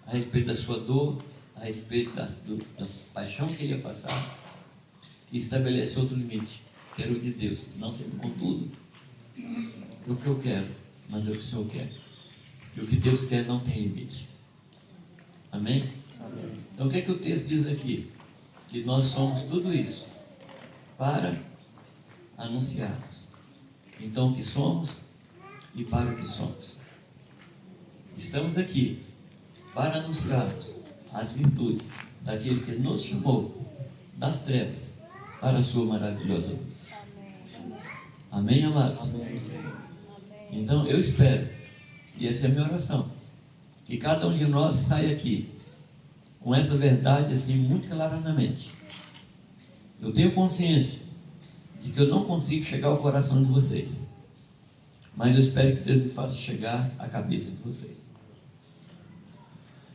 a respeito da sua dor, a respeito da paixão que Ele ia passar, e estabelece outro limite, que era o de Deus. Não sempre contudo, é o que eu quero, mas é o que o Senhor quer. E o que Deus quer não tem limite. Amém? Amém. Então o que é que o texto diz aqui? Que nós somos tudo isso para anunciarmos. Então o que somos e para o que somos. Estamos aqui para anunciarmos as virtudes daquele que nos chamou das trevas para a sua maravilhosa luz. Amém, amados? Amém. Então eu espero, e essa é a minha oração, que cada um de nós saia aqui com essa verdade assim muito claramente. Eu tenho consciência de que eu não consigo chegar ao coração de vocês, mas eu espero que Deus me faça chegar à cabeça de vocês.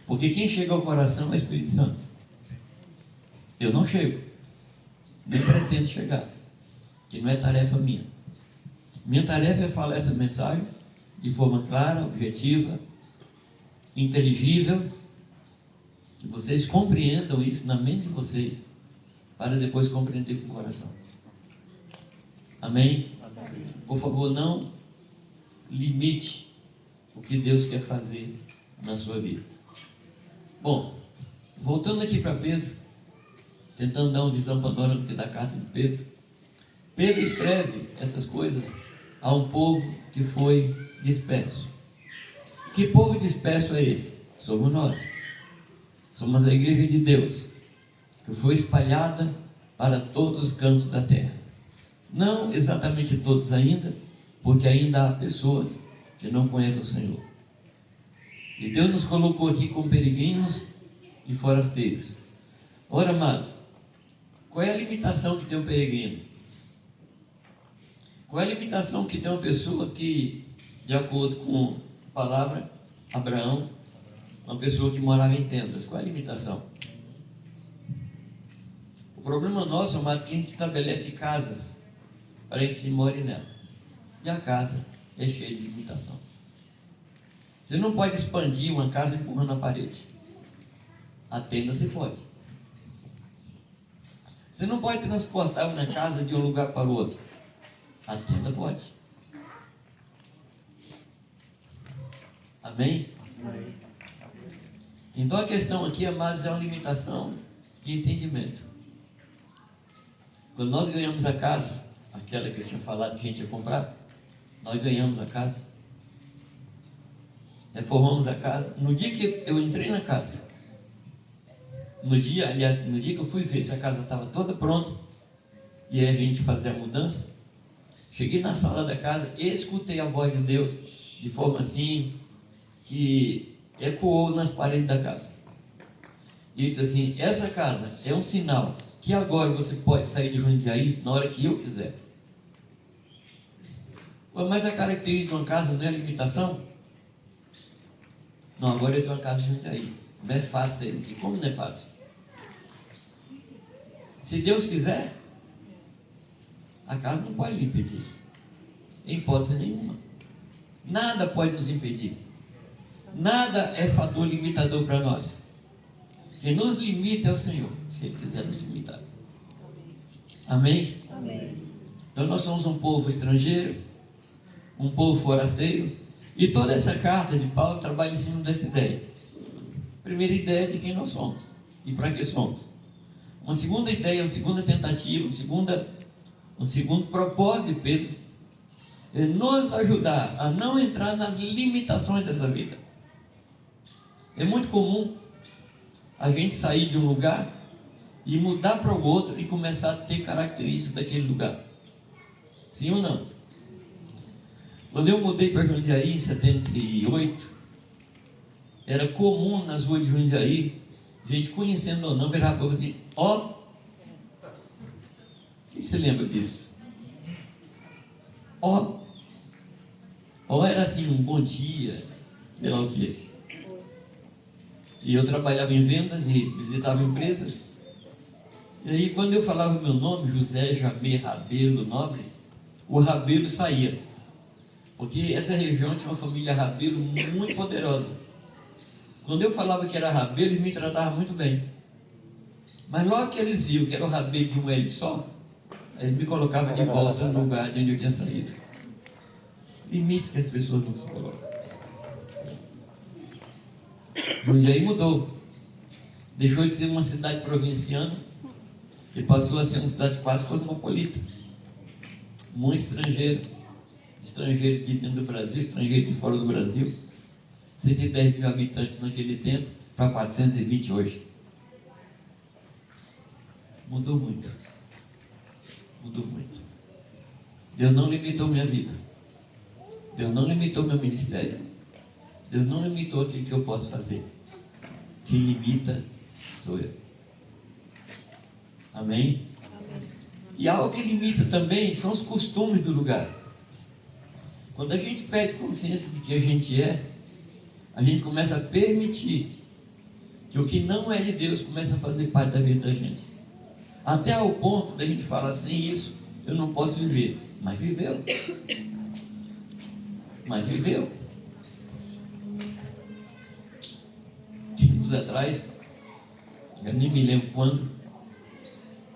Porque quem chega ao coração é o Espírito Santo. Eu não chego, nem pretendo chegar, que não é tarefa minha. Minha tarefa é falar essa mensagem de forma clara, objetiva, inteligível, que vocês compreendam isso na mente de vocês, para depois compreender com o coração. Amém? Amém. Por favor, não limite o que Deus quer fazer na sua vida. Bom, voltando aqui para Pedro, tentando dar uma visão panorâmica da carta de Pedro. Pedro escreve essas coisas a um povo que foi disperso. Que povo disperso é esse? Somos nós. Somos a igreja de Deus, que foi espalhada para todos os cantos da terra. Não exatamente todos ainda, porque ainda há pessoas que não conhecem o Senhor. E Deus nos colocou aqui como peregrinos e forasteiros. Ora, amados, qual é a limitação que tem um peregrino? Qual é a limitação que tem uma pessoa que, de acordo com a palavra, Abraão, uma pessoa que morava em tendas? Qual é a limitação? O problema nosso, amado, é que a gente estabelece casas para a gente more nela. E a casa é cheia de limitação. Você não pode expandir uma casa empurrando a parede. A tenda você pode. Você não pode transportar uma casa de um lugar para o outro. A tenda pode. Amém? Então a questão aqui, amados, é uma limitação de entendimento. Quando nós ganhamos a casa, aquela que eu tinha falado que a gente ia comprar, nós ganhamos a casa, reformamos a casa. No dia que eu entrei na casa, no dia que eu fui ver se a casa estava toda pronta, e aí a gente fazer a mudança, cheguei na sala da casa e escutei a voz de Deus de forma assim, que ecoou nas paredes da casa. E ele disse assim: essa casa é um sinal que agora você pode sair de Jundiaí na hora que eu quiser. Mas a característica de uma casa não é a limitação? Não, agora eu tenho uma casa de Jundiaí. Não é fácil sair daqui. Como não é fácil? Se Deus quiser, a casa não pode lhe impedir, em hipótese nenhuma. Nada pode nos impedir. Nada é fator limitador para nós. Quem nos limita é o Senhor, se Ele quiser nos limitar. Amém? Amém. Então nós somos um povo estrangeiro, um povo forasteiro, e toda essa carta de Paulo trabalha em cima dessa ideia. Primeira ideia de quem nós somos e para que somos. Uma segunda ideia, uma segunda tentativa, um segundo propósito de Pedro é nos ajudar a não entrar nas limitações dessa vida. É muito comum a gente sair de um lugar e mudar para o outro e começar a ter características daquele lugar. Sim ou não? Quando eu mudei para Jundiaí em 78, era comum nas ruas de Jundiaí, gente conhecendo ou não, virava para assim: ó, quem se lembra disso? Ó era assim, um bom dia, sei lá o quê. E eu trabalhava em vendas e visitava empresas. E aí, quando eu falava meu nome, José Jamê Rabelo Nobre, o Rabelo saía. Porque essa região tinha uma família Rabelo muito poderosa. Quando eu falava que era Rabelo, eles me tratavam muito bem. Mas logo que eles viram que era o Rabelo de um L só, eles me colocavam de volta no lugar de onde eu tinha saído. Limites que as pessoas não se colocam. Jundiaí mudou. Deixou de ser uma cidade provinciana e passou a ser uma cidade quase cosmopolita. Muito estrangeiro. Estrangeiro de dentro do Brasil, estrangeiro de fora do Brasil. 110 mil habitantes naquele tempo, para 420 hoje. Mudou muito. Mudou muito. Deus não limitou minha vida. Deus não limitou meu ministério. Deus não limitou aquilo que eu posso fazer. Quem limita sou eu. Amém? Amém. E algo que limita também são os costumes do lugar. Quando a gente perde consciência de que a gente é, a gente começa a permitir que o que não é de Deus começa a fazer parte da vida da gente. Até ao ponto da gente falar assim: isso eu não posso viver. Mas viveu. Mas viveu. Tempos atrás, eu nem me lembro quando,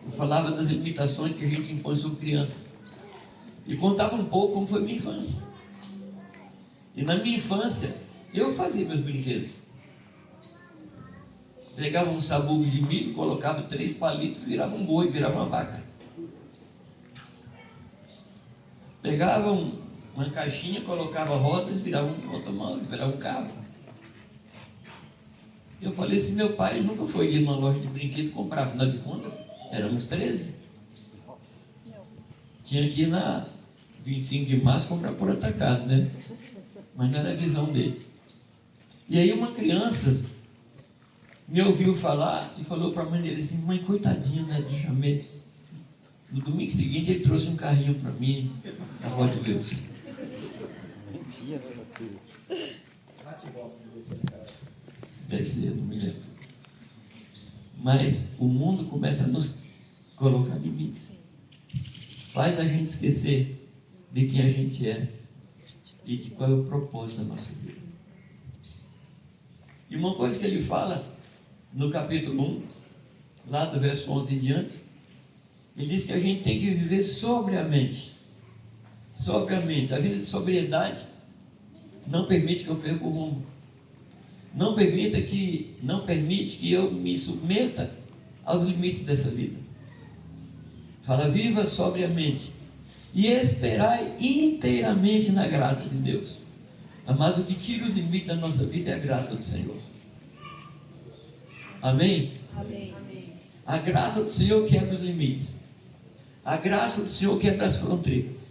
eu falava das limitações que a gente impõe sobre crianças. E contava um pouco como foi minha infância. E na minha infância, eu fazia meus brinquedos. Pegava um sabugo de milho, colocava 3 palitos, virava um boi, virava uma vaca. Pegava uma caixinha, colocava rodas, virava um automóvel, virava um carro. Eu falei assim, meu pai nunca foi ir numa loja de brinquedo comprar, afinal de contas, éramos 13. Tinha que ir na 25 de março comprar por atacado, né? Mas não era a visão dele. E aí uma criança me ouviu falar e falou para a mãe dele assim, mãe, coitadinho, né, de Chamé. No domingo seguinte ele trouxe um carrinho para mim, da Hot Wheels. Deve ser, não me lembro. Mas o mundo começa a nos colocar limites. Faz a gente esquecer de quem a gente é e de qual é o propósito da nossa vida. E uma coisa que ele fala no capítulo 1, lá do verso 11 em diante, ele diz que a gente tem que viver sobriamente. Sobriamente. A vida de sobriedade não permite que eu perca o rumo. Não permite que eu me submeta aos limites dessa vida. Fala, viva sobriamente e esperai inteiramente na graça de Deus. Mas o que tira os limites da nossa vida é a graça do Senhor. Amém? Amém. A graça do Senhor quebra os limites. A graça do Senhor quebra as fronteiras.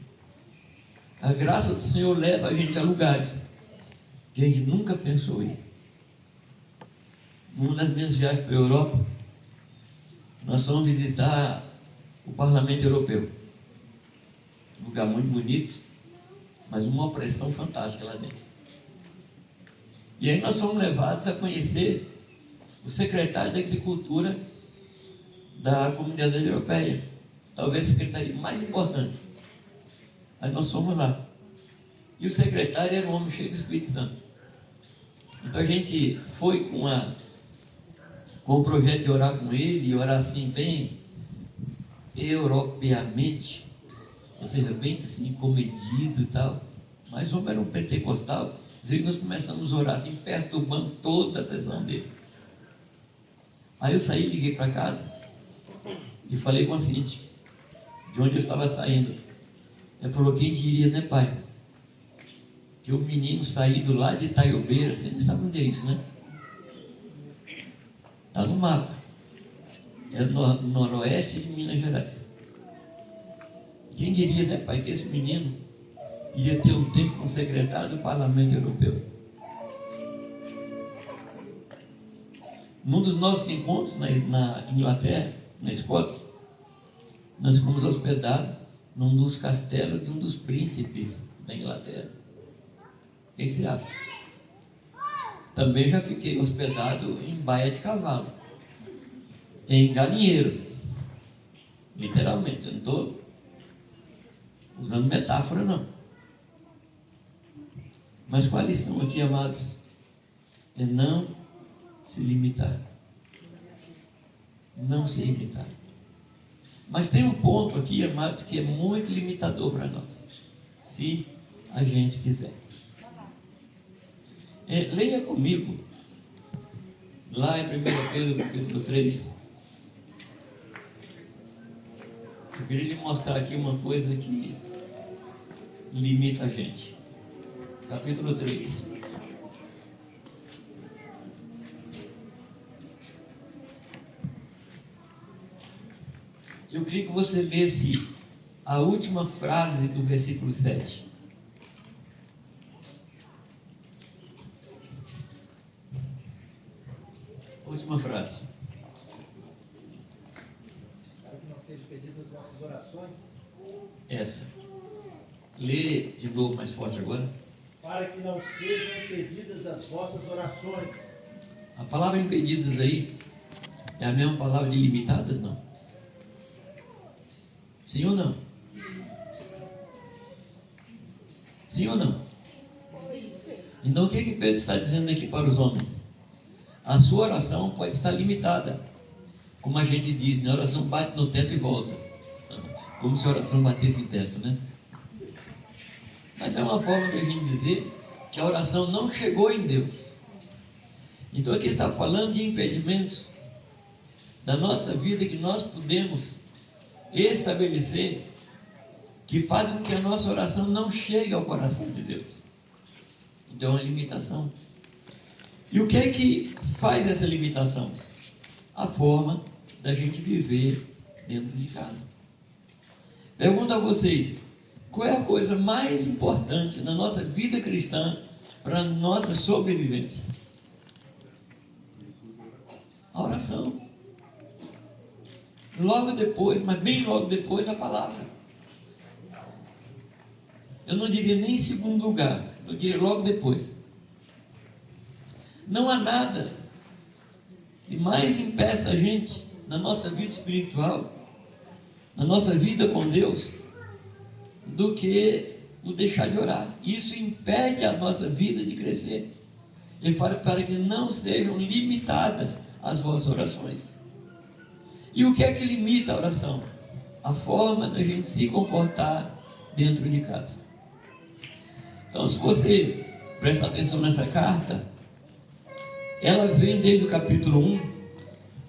A graça do Senhor leva a gente a lugares que a gente nunca pensou ir. Numa das minhas viagens para a Europa, nós fomos visitar o Parlamento Europeu. Um lugar muito bonito, mas uma opressão fantástica lá dentro. E aí nós fomos levados a conhecer o secretário da Agricultura da Comunidade Europeia, talvez a secretaria mais importante. Aí nós fomos lá. E o secretário era um homem cheio do Espírito Santo. Então a gente foi com o projeto de orar com ele, e orar assim bem europeamente, ou seja, bem assim, comedido e tal. Mas o homem era um pentecostal. E nós começamos a orar assim, perturbando toda a sessão dele. Aí eu saí, liguei para casa e falei com a Cintia, de onde eu estava saindo. Ela falou, quem diria, né, pai? Que o menino saído lá de Itaiobeira, você nem sabe onde é isso, né? Está no mapa. É no noroeste de Minas Gerais. Quem diria, né, pai, que esse menino ia ter um tempo como secretário do Parlamento Europeu? Num dos nossos encontros na Inglaterra, na Escócia, nós fomos hospedados num dos castelos de um dos príncipes da Inglaterra. O que você acha? Também já fiquei hospedado em baia de cavalo, em galinheiro, literalmente. Eu não estou usando metáfora, não. Mas qual a lição aqui, amados? É não se limitar. Não se limitar. Mas tem um ponto aqui, amados, que é muito limitador para nós, se a gente quiser. Leia comigo, lá em 1 Pedro, capítulo 3. Eu queria lhe mostrar aqui uma coisa que limita a gente. Capítulo 3. Eu queria que você lesse a última frase do versículo 7. Última frase. Para que não sejam pedidas as vossas orações. Essa. Lê de novo mais forte agora. Para que não sejam impedidas as vossas orações. A palavra impedidas aí é a mesma palavra de limitadas, não? Sim ou não? Sim ou não? Então o que Pedro está dizendo aqui para os homens? A sua oração pode estar limitada. Como a gente diz, né? A oração bate no teto e volta. Como se a oração batesse em teto, né? Mas é uma forma de a gente dizer que a oração não chegou em Deus. Então aqui está falando de impedimentos da nossa vida que nós podemos estabelecer que faz com que a nossa oração não chegue ao coração de Deus. Então, é uma limitação. E o que é que faz essa limitação? A forma da gente viver dentro de casa. Pergunto a vocês, qual é a coisa mais importante na nossa vida cristã para a nossa sobrevivência? A oração. Logo depois, mas bem logo depois, a palavra. Eu não diria nem em segundo lugar, eu diria logo depois. Não há nada que mais impeça a gente na nossa vida espiritual, na nossa vida com Deus, do que o deixar de orar. Isso impede a nossa vida de crescer. Ele fala para que não sejam limitadas as vossas orações. E o que é que limita a oração? A forma da gente se comportar dentro de casa. Então, se você prestar atenção nessa carta, ela vem desde o capítulo 1,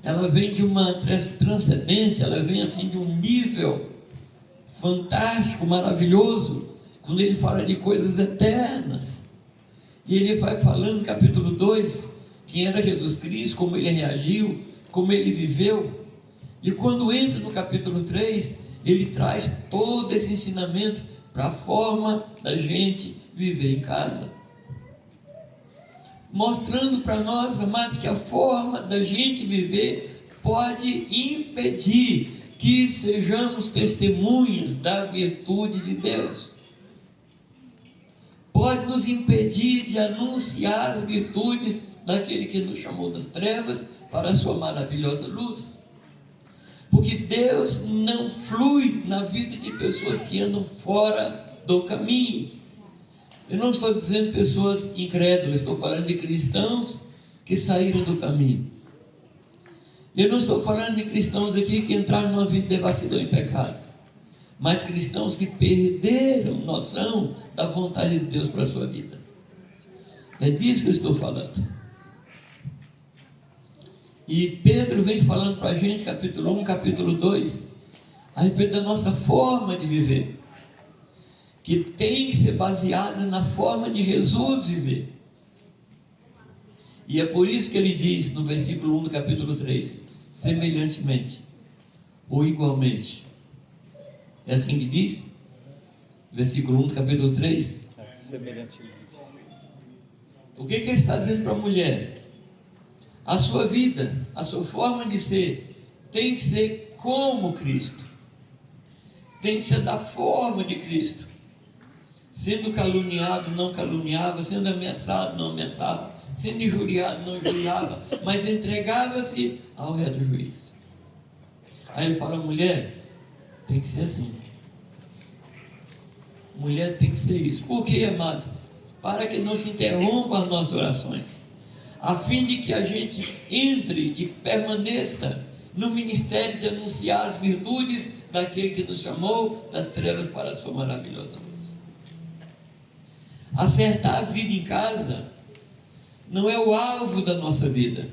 ela vem de uma transcendência, ela vem assim de um nível fantástico, maravilhoso, quando ele fala de coisas eternas. E ele vai falando no capítulo 2, quem era Jesus Cristo, como ele reagiu, como ele viveu. E quando entra no capítulo 3, ele traz todo esse ensinamento para a forma da gente viver em casa. Mostrando para nós, amados, que a forma da gente viver pode impedir que sejamos testemunhas da virtude de Deus. Pode nos impedir de anunciar as virtudes daquele que nos chamou das trevas para a sua maravilhosa luz. Porque Deus não flui na vida de pessoas que andam fora do caminho. Eu não estou dizendo pessoas incrédulas, estou falando de cristãos que saíram do caminho. Eu não estou falando de cristãos aqui que entraram numa vida de devassidão e pecado, mas cristãos que perderam noção da vontade de Deus para a sua vida. É disso que eu estou falando. E Pedro vem falando para a gente, capítulo 1, capítulo 2, a respeito da nossa forma de viver, que tem que ser baseada na forma de Jesus viver. E é por isso que ele diz no versículo 1 do capítulo 3, semelhantemente ou igualmente. É assim que diz? Versículo 1 do capítulo 3. Semelhantemente. O que ele está dizendo para a mulher? A sua vida, a sua forma de ser, tem que ser como Cristo. Tem que ser da forma de Cristo. Sendo caluniado, não caluniava, sendo ameaçado, não ameaçava, sendo injuriado, não injuriava, mas entregava-se ao reto juiz. Aí ele fala, mulher, tem que ser assim. Mulher tem que ser isso. Por quê, amado? Para que não se interrompam as nossas orações, a fim de que a gente entre e permaneça no ministério de anunciar as virtudes daquele que nos chamou das trevas para a sua maravilhosa luz. Acertar a vida em casa não é o alvo da nossa vida.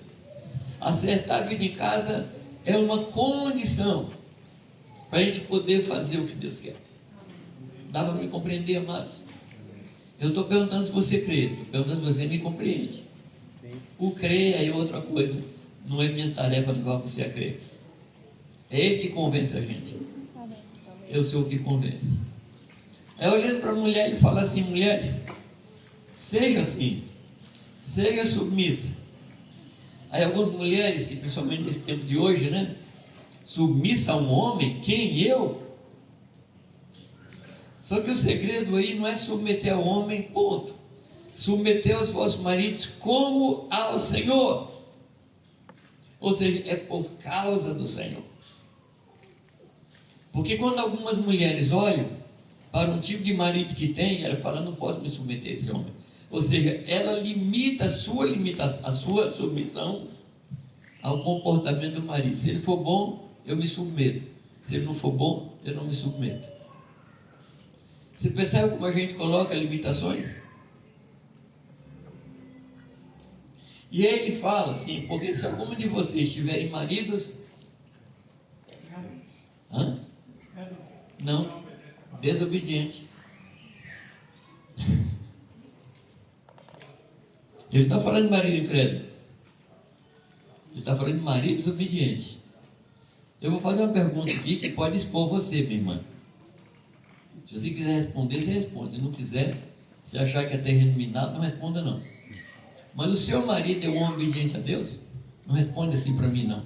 Acertar a vida em casa é uma condição para a gente poder fazer o que Deus quer. Dá para me compreender, amados? Eu estou perguntando se você crê, estou perguntando se você me compreende. O crer é outra coisa, não é minha tarefa levar você a crer. É Ele que convence a gente. Eu sou o que convence. Aí olhando para a mulher, ele fala assim, mulheres, seja assim, seja submissa. Aí algumas mulheres, e principalmente nesse tempo de hoje, né? Submissa a um homem, quem? Eu? Só que o segredo aí não é submeter ao homem, ponto. Submeter aos vossos maridos como ao Senhor. Ou seja, é por causa do Senhor. Porque quando algumas mulheres olham para um tipo de marido que tem, ela fala, não posso me submeter a esse homem. Ou seja, ela limita a sua submissão ao comportamento do marido. Se ele for bom, eu me submeto. Se ele não for bom, eu não me submeto. Você percebe como a gente coloca limitações? E aí ele fala assim, porque se algum de vocês tiverem maridos... Hã? Não desobediente. Ele não está falando de marido incrédulo. Ele está falando de marido desobediente. Eu vou fazer uma pergunta aqui que pode expor você, minha irmã. Se você quiser responder, você responde. Se não quiser, se achar que é terreno minado, não responda não. Mas o seu marido é um homem obediente a Deus? Não responde assim para mim não.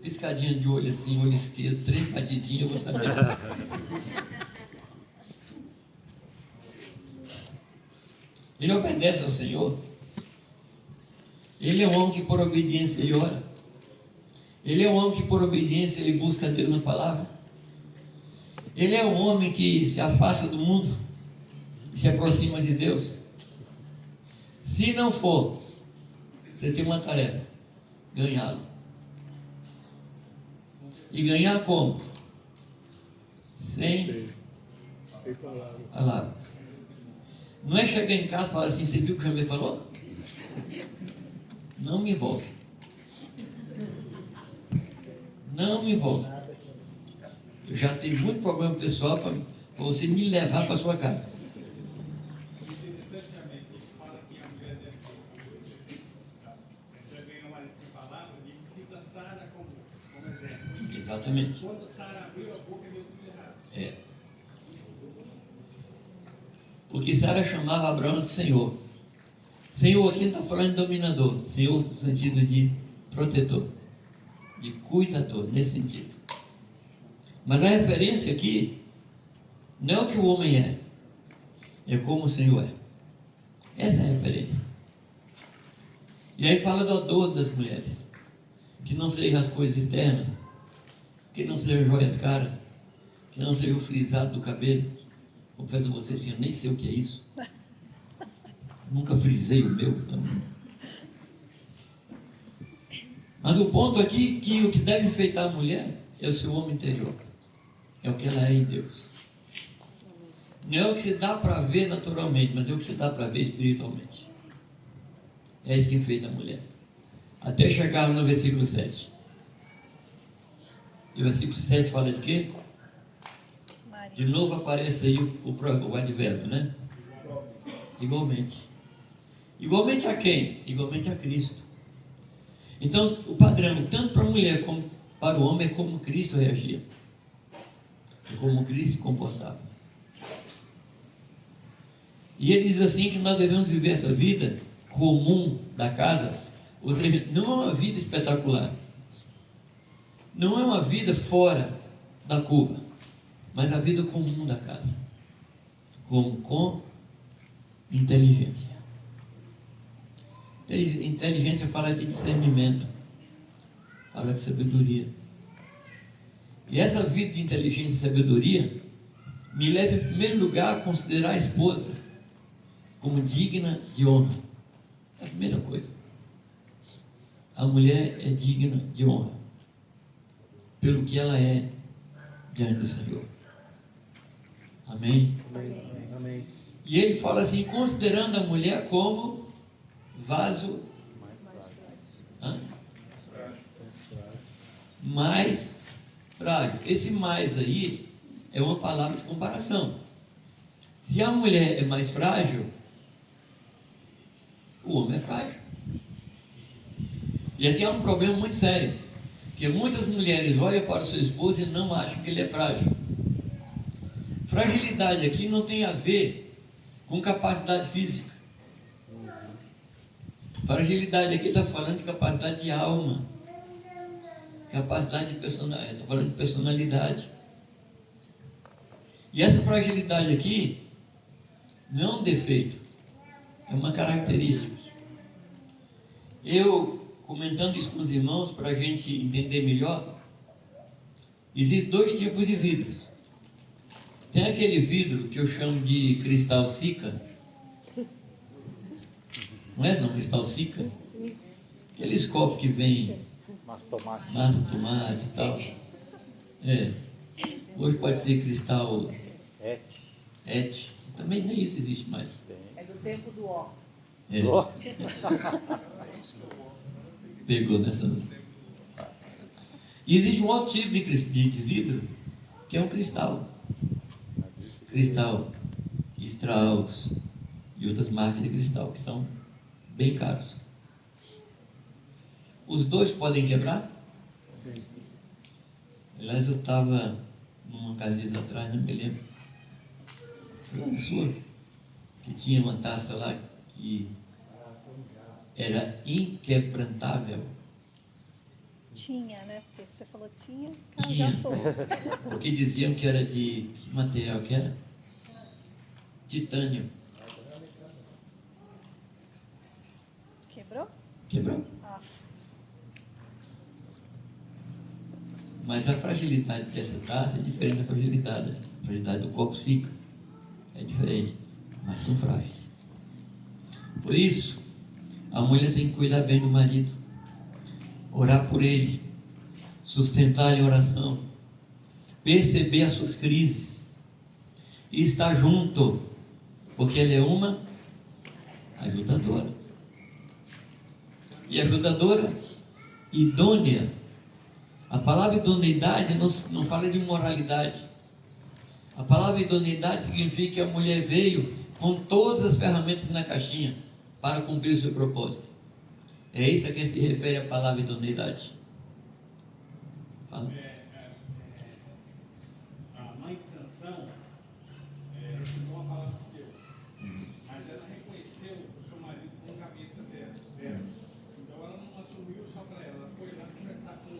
Piscadinha de olho assim, olho esquerdo, 3 batidinhas, eu vou saber. Ele obedece ao Senhor. Ele é um homem que por obediência ele ora. Ele é um homem que por obediência ele busca a Deus na palavra. Ele é um homem que se afasta do mundo e se aproxima de Deus. Se não for, você tem uma tarefa: ganhá-lo. E ganhar como? Sem palavras. Não é chegar em casa e falar assim: você viu o que o Jamê falou? Não me envolve. Não me envolve. Eu já tenho muito problema pessoal para você me levar para sua casa. Interessantemente, ele fala que a mulher deve ter. Já vem uma palavra de cita Sara como exemplo. Exatamente. Quando Sara abriu a boca, deu tudo errado. É. Porque Sara chamava Abraão de Senhor. Senhor aqui não está falando de dominador. Senhor no sentido de protetor, de cuidador, nesse sentido. Mas a referência aqui não é o que o homem é como o Senhor é. Essa é a referência. E aí fala do adoro das mulheres, que não sejam as coisas externas, que não sejam joias caras, que não seja o frisado do cabelo. Confesso a você assim, eu nem sei o que é isso. Nunca frisei o meu também. Mas o ponto aqui é que o que deve enfeitar a mulher é o seu homem interior. É o que ela é em Deus. Não é o que se dá para ver naturalmente, mas é o que se dá para ver espiritualmente. É isso que enfeita a mulher. Até chegar no versículo 7. E o versículo 7 fala de quê? De novo aparece aí o advérbio, né? Igualmente. Igualmente a quem? Igualmente a Cristo. Então, o padrão, tanto para a mulher como para o homem, é como Cristo reagia. É como Cristo se comportava. E ele diz assim que nós devemos viver essa vida comum da casa, ou seja, não é uma vida espetacular. Não é uma vida fora da curva, mas a vida comum da casa. Com inteligência. Inteligência fala de discernimento, fala de sabedoria. E essa vida de inteligência e sabedoria me leva, em primeiro lugar, a considerar a esposa como digna de honra. É a primeira coisa. A mulher é digna de honra pelo que ela é diante do Senhor. Amém? Amém. E ele fala assim, considerando a mulher como vaso mais frágil. Esse mais aí é uma palavra de comparação. Se a mulher é mais frágil, o homem é frágil. E aqui há um problema muito sério, porque muitas mulheres olham para o seu esposo e não acham que ele é frágil. Fragilidade aqui não tem a ver com capacidade física. Fragilidade aqui está falando de capacidade de alma, capacidade de personalidade, está falando de personalidade. E essa fragilidade aqui não é um defeito, é uma característica. Eu, comentando isso com os irmãos, para a gente entender melhor, existem 2 tipos de vidros. Tem aquele vidro que eu chamo de cristal Sica. Não é não, cristal Sica? Aqueles copos que vem massa, tomate e tal. Hoje pode ser cristal Et. Também nem isso existe mais. É do tempo do ó. Pegou nessa. E existe um outro tipo de vidro, que é um cristal. cristal, Strauss e outras marcas de cristal que são bem caros. Os dois podem quebrar? Aliás, eu estava numa casinha atrás, não me lembro. Foi uma sua que tinha uma taça lá que era inquebrantável. Tinha, né? Porque você falou tinha, Tinha. já foi. Porque diziam que era de... Que material que era? Titânio. Quebrou? Quebrou. Ah, Mas a fragilidade dessa taça é diferente da fragilidade. A fragilidade do copo psíquico é diferente. Mas são frágeis. Por isso, a mulher tem que cuidar bem do marido. Orar por ele. Sustentar ele em oração. Perceber as suas crises. E estar junto. Porque ela é uma ajudadora. E ajudadora idônea. A palavra idoneidade não fala de moralidade. A palavra idoneidade significa que a mulher veio com todas as ferramentas na caixinha para cumprir o seu propósito. É isso a que se refere a palavra idoneidade. Fala. A mãe de Sansão recebeu uma palavra de Deus, mas ela reconheceu o seu marido como cabeça dela. Então ela não assumiu só para ela, ela foi lá conversar com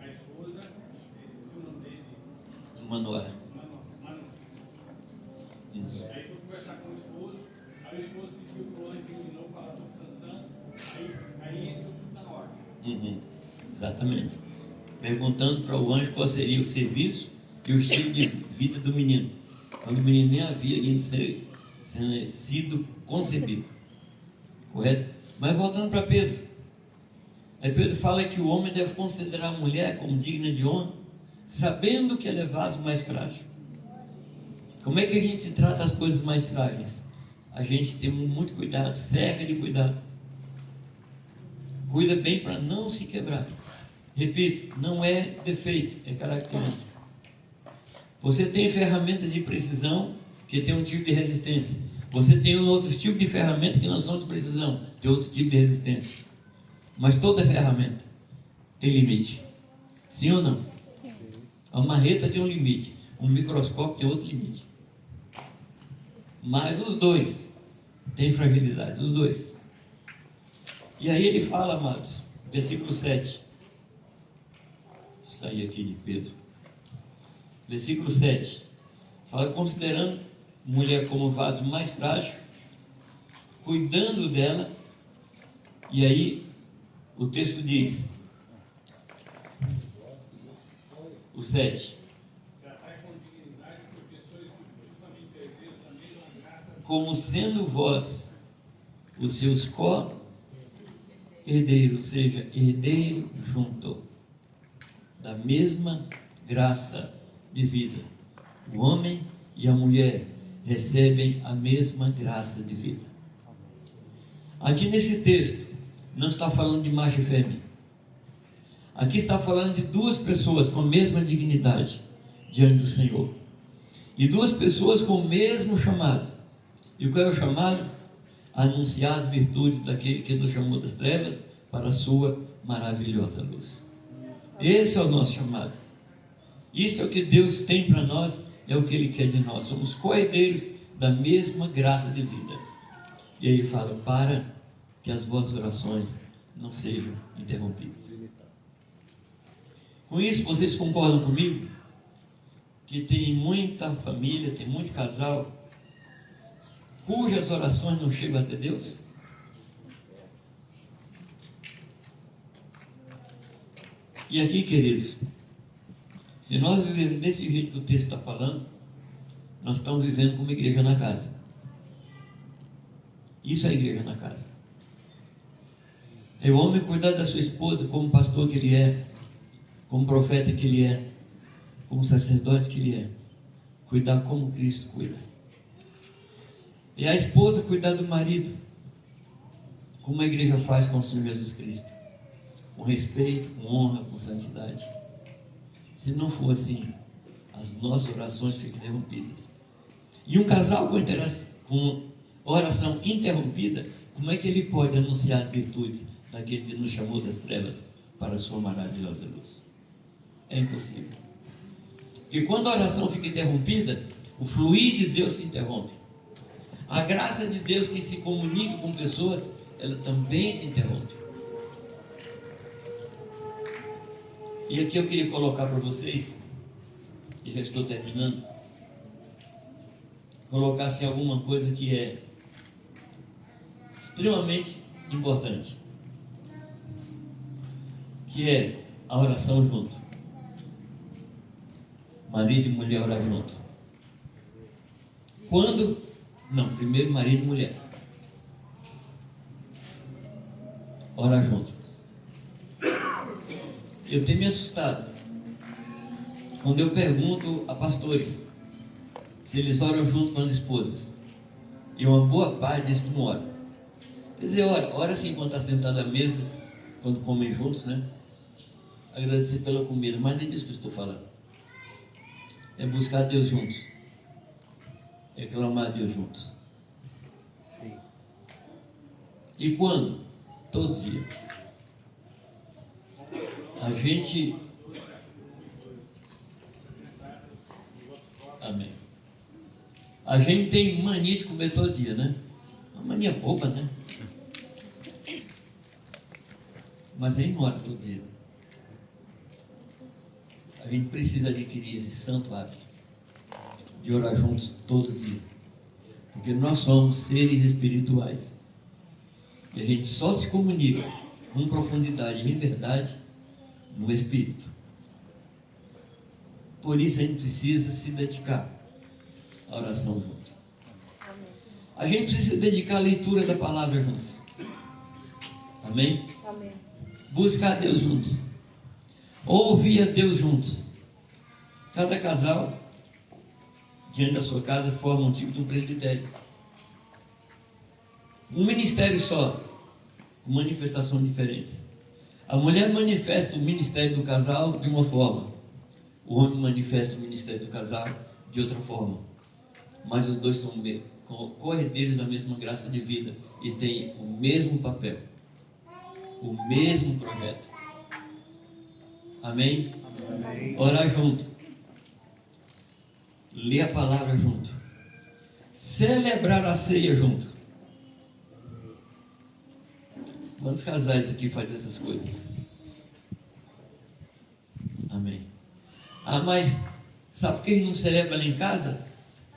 a esposa, esqueci o nome dele, Manoel. Mano. Aí foi conversar com o esposo, aí o esposo pediu para o anjo de novo falar sobre Sansão, aí entrou tudo na ordem. Exatamente. Perguntando para o anjo qual seria o serviço e o estilo de vida do menino, quando o menino nem havia ainda sido concebido. Correto? Mas voltando para Pedro. Aí Pedro fala que o homem deve considerar a mulher como digna de honra, sabendo que ela é vaso mais frágil. Como é que a gente trata as coisas mais frágeis? A gente tem muito cuidado, cerca de cuidado. Cuida bem para não se quebrar. Repito, não é defeito, é característica. Você tem ferramentas de precisão que tem um tipo de resistência. Você tem outros tipos de ferramentas que não são de precisão, tem outro tipo de resistência. Mas toda ferramenta tem limite. Sim ou não? sim. A marreta tem um limite, um microscópio tem outro limite. Mas os dois têm fragilidade, os dois. E aí ele fala, amados, versículo 7. Vou sair aqui de Pedro. Versículo 7. Fala, considerando mulher como vaso mais frágil, cuidando dela. E aí o texto diz, o 7. Como sendo vós os seus co-herdeiros, ou seja, herdeiro junto da mesma graça de vida. O homem e a mulher recebem a mesma graça de vida. Aqui nesse texto não está falando de macho e fêmea. Aqui está falando de duas pessoas com a mesma dignidade diante do Senhor. E duas pessoas com o mesmo chamado. E qual é o chamado? Anunciar as virtudes daquele que nos chamou das trevas para a sua maravilhosa luz. Esse é o nosso chamado. Isso é o que Deus tem para nós, é o que Ele quer de nós. Somos co-herdeiros da mesma graça de vida. E aí Ele fala, para que as vossas orações não sejam interrompidas. Com isso, vocês concordam comigo? Que tem muita família, tem muito casal cujas orações não chegam até Deus? E aqui, queridos, se nós vivemos desse jeito que o texto está falando, nós estamos vivendo como igreja na casa. Isso é igreja na casa. É o homem cuidar da sua esposa como pastor que ele é, como profeta que ele é, como sacerdote que ele é. Cuidar como Cristo cuida. E a esposa cuidar do marido, como a igreja faz com o Senhor Jesus Cristo. Com respeito, com honra, com santidade. Se não for assim, as nossas orações ficam interrompidas. E um casal com oração interrompida, como é que ele pode anunciar as virtudes daquele que nos chamou das trevas para a sua maravilhosa luz? É impossível. Porque quando a oração fica interrompida, o fluir de Deus se interrompe. A graça de Deus que se comunica com pessoas, ela também se interrompe. E aqui eu queria colocar para vocês, e já estou terminando, colocar assim alguma coisa que é extremamente importante, que é a oração junto. Marido e mulher orar junto. Quando? Não, primeiro marido e mulher orar junto. Eu tenho me assustado quando eu pergunto a pastores se eles oram junto com as esposas, e uma boa parte diz que não ora. Quer dizer, ora sim quando está sentado à mesa, quando comem juntos, né? Agradecer pela comida, mas nem disso que eu estou falando. É buscar Deus juntos, é clamar a Deus juntos. Sim. E quando? Todo dia. A gente... Amém. A gente tem mania de comer todo dia, né? Uma mania boba, né? Mas nem ora todo dia. A gente precisa adquirir esse santo hábito de orar juntos todo dia. Porque nós somos seres espirituais. E a gente só se comunica com profundidade e em verdade no Espírito. Por isso a gente precisa se dedicar à oração junto. A gente precisa se dedicar à leitura da palavra juntos. Amém? Amém. Buscar a Deus juntos. Ouvir a Deus juntos. Cada casal, diante da sua casa, forma um tipo de um presbitério. Um ministério só, com manifestações diferentes. A mulher manifesta o ministério do casal de uma forma. O homem manifesta o ministério do casal de outra forma. Mas os dois são co-herdeiros da mesma graça de vida e têm o mesmo papel, o mesmo projeto. Amém? Amém. Orar junto, ler a palavra junto, celebrar a ceia junto. Quantos casais aqui fazem essas coisas? Amém. Ah, mas sabe por que não celebra lá em casa?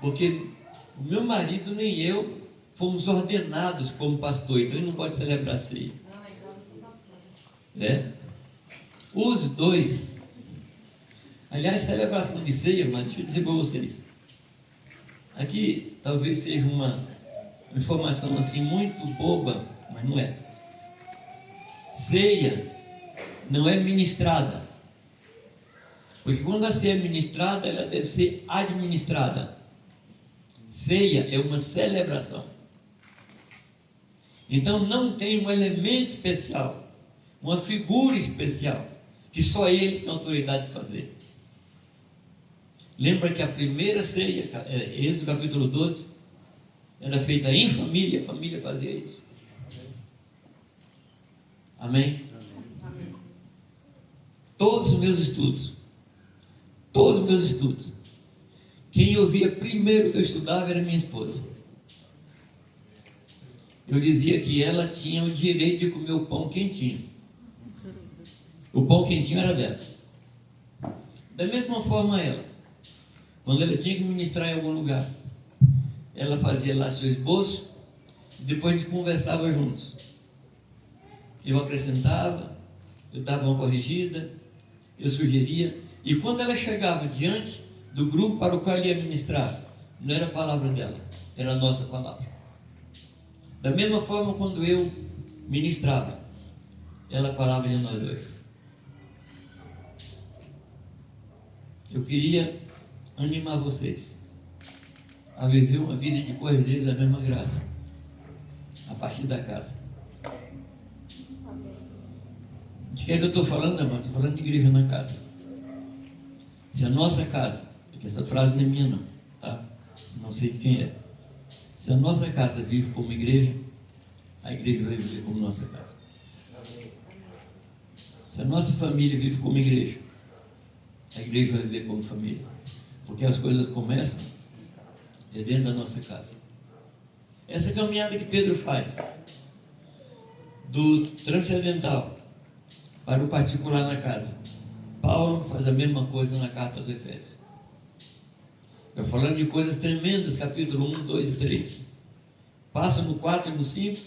Porque o meu marido nem eu fomos ordenados como pastor, então ele não pode celebrar a ceia. É. Os dois. Aliás, celebração de ceia, mas deixa eu dizer para vocês. Aqui talvez seja uma informação assim muito boba, mas não é. Ceia não é ministrada. Porque quando a ceia é ministrada, ela deve ser administrada. Ceia é uma celebração. Então não tem um elemento especial, uma figura especial, que só ele tem autoridade de fazer. Lembra que a primeira ceia, Êxodo capítulo 12, era feita em família, a família fazia isso. Amém? Amém. Todos os meus estudos, quem eu via primeiro que eu estudava era minha esposa. Eu dizia que ela tinha o direito de comer o pão quentinho. O pão quentinho era dela. Da mesma forma ela, quando ela tinha que ministrar em algum lugar, ela fazia lá seu esboço, e depois a gente conversava juntos. Eu acrescentava, eu dava uma corrigida, eu sugeria, e quando ela chegava diante do grupo para o qual ela ia ministrar, não era a palavra dela, era a nossa palavra. Da mesma forma, quando eu ministrava, ela falava de nós dois. Eu queria animar vocês a viver uma vida de cordeiro da mesma graça, a partir da casa. De que é que eu estou falando, amado? Estou falando de igreja na casa. Se a nossa casa, porque essa frase não é minha não, tá? não sei de quem é. Se a nossa casa vive como igreja, a igreja vai viver como nossa casa. Se a nossa família vive como igreja, a igreja vai viver como família. Porque as coisas começam dentro da nossa casa. Essa caminhada que Pedro faz, do transcendental para o particular na casa, Paulo faz a mesma coisa na carta aos Efésios. Está falando de coisas tremendas, capítulo 1, 2 e 3. Passa no 4 e no 5,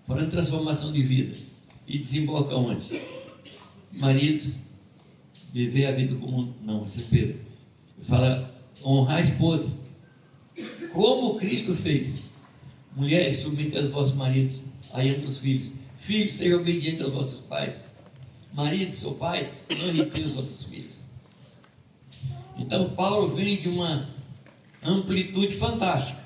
falando de transformação de vida. E desemboca onde? Maridos, viver a vida como... Não, esse é Pedro. Ele fala, honrar a esposa, como Cristo fez. Mulheres, submetem aos vossos maridos, aí entre os filhos. Filhos, sejam obedientes aos vossos pais. Maridos ou pais, não irritem os vossos filhos. Então, Paulo vem de uma amplitude fantástica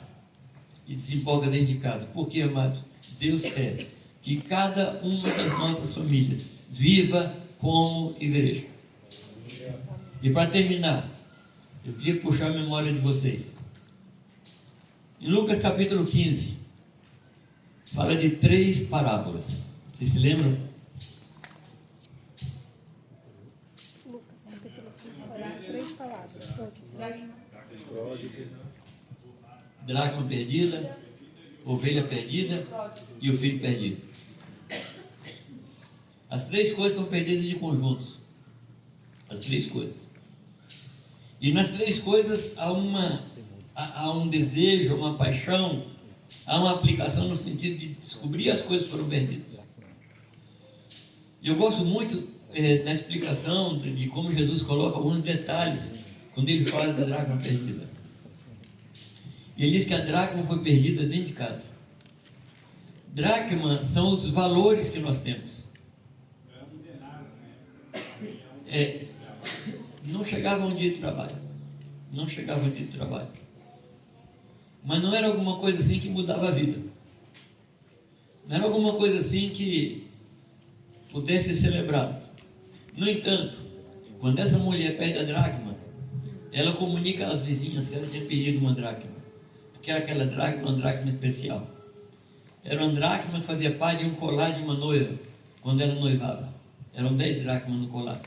e desemboca dentro de casa. Por quê, amados? Deus quer que cada uma das nossas famílias viva como igreja. E para terminar, eu queria puxar a memória de vocês. Em Lucas capítulo 15, fala de 3 parábolas. Vocês se lembram? Lucas, capítulo 5, fala de 3 palavras. Ou de 3. Dracma perdida, ovelha perdida e o filho perdido. As 3 coisas são perdidas de conjuntos. As 3 coisas. E nas 3 coisas há um desejo, uma paixão, há uma aplicação no sentido de descobrir as coisas que foram perdidas. E eu gosto muito da explicação de como Jesus coloca alguns detalhes quando ele fala da dracma perdida. Ele diz que a dracma foi perdida dentro de casa. Dracma são os valores que nós temos. Não chegava um dia de trabalho. Não chegava um dia de trabalho. Mas não era alguma coisa assim que mudava a vida. Não era alguma coisa assim que pudesse ser celebrado. No entanto, quando essa mulher perde a dracma, ela comunica às vizinhas que ela tinha perdido uma dracma. Porque aquela dracma era uma dracma especial. Era uma dracma que fazia parte de um colar de uma noiva, quando ela noivava. Eram 10 dracmas no colar.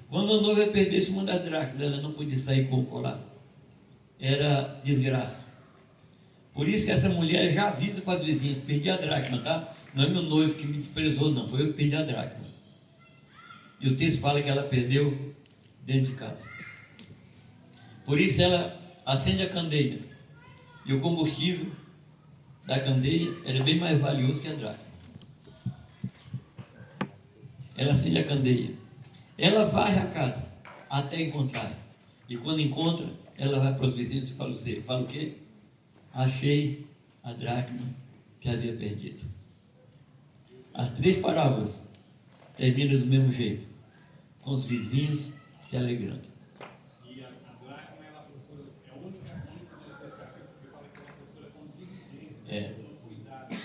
Quando a noiva perdesse uma das dracmas, ela não podia sair com o colar. Era desgraça. Por isso que essa mulher já avisa para as vizinhas, perdi a dracma, tá? Não é meu noivo que me desprezou, não, foi eu que perdi a dracma. E o texto fala que ela perdeu dentro de casa. Por isso ela acende a candeia. E o combustível da candeia era bem mais valioso que a dracma. Ela acende a candeia. Ela varre a casa até encontrar. E quando encontra, ela vai para os vizinhos e fala o quê? Achei a dracma que havia perdido. As 3 parábolas terminam do mesmo jeito, com os vizinhos se alegrando. E a dracma, ela procura, é a única coisa desse capítulo que fala que ela procura com diligência, com cuidado.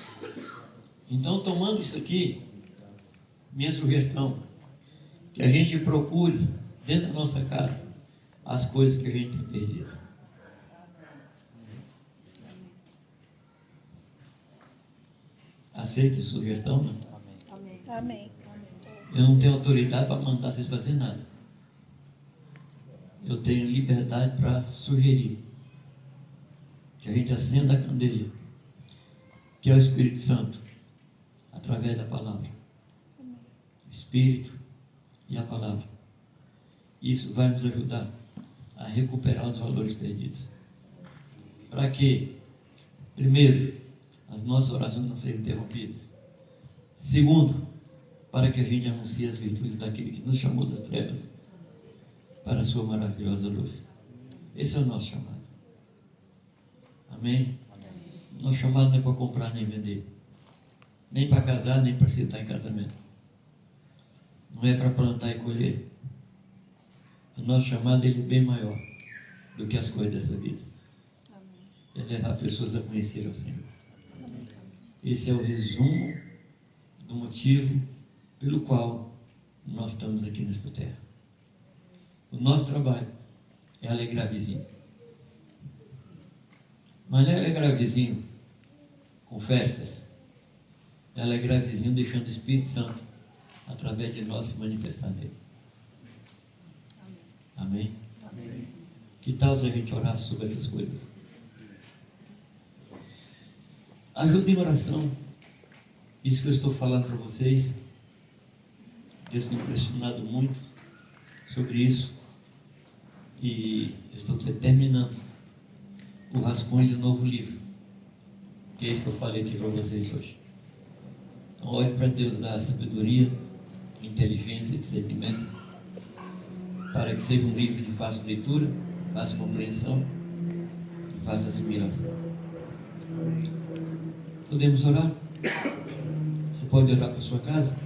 Então, tomando isso aqui, minha sugestão, que a gente procure dentro da nossa casa as coisas que a gente tem perdido. Aceita a sugestão, não? Amém. Eu não tenho autoridade para mandar vocês fazer nada. Eu tenho liberdade para sugerir que a gente acenda a candeia, que é o Espírito Santo, através da palavra. O Espírito e a palavra. Isso vai nos ajudar a recuperar os valores perdidos. Para que, primeiro, as nossas orações não sejam interrompidas. Segundo, para que a gente anuncie as virtudes daquele que nos chamou das trevas para a sua maravilhosa luz. Esse é o nosso chamado. Amém? Nosso chamado não é para comprar nem vender, nem para casar, nem para sentar em casamento. Não é para plantar e colher. O nosso chamado é bem maior do que as coisas dessa vida. É levar pessoas a conhecer o Senhor. Esse é o resumo do motivo pelo qual nós estamos aqui nesta terra. O nosso trabalho é alegrar vizinho. Mas ela é gravezinho com festas. Ela é gravezinho deixando o Espírito Santo, através de nós, se manifestar nele. Amém? Amém. Que tal se a gente orar sobre essas coisas? Ajuda em oração. Isso que eu estou falando para vocês, Deus tem impressionado muito sobre isso. E estou terminando o rascunho de um novo livro, que é isso que eu falei aqui para vocês hoje. Então, ore para Deus dar sabedoria, inteligência e discernimento, para que seja um livro de fácil leitura, fácil compreensão e fácil assimilação. Podemos orar? Você pode orar para a sua casa?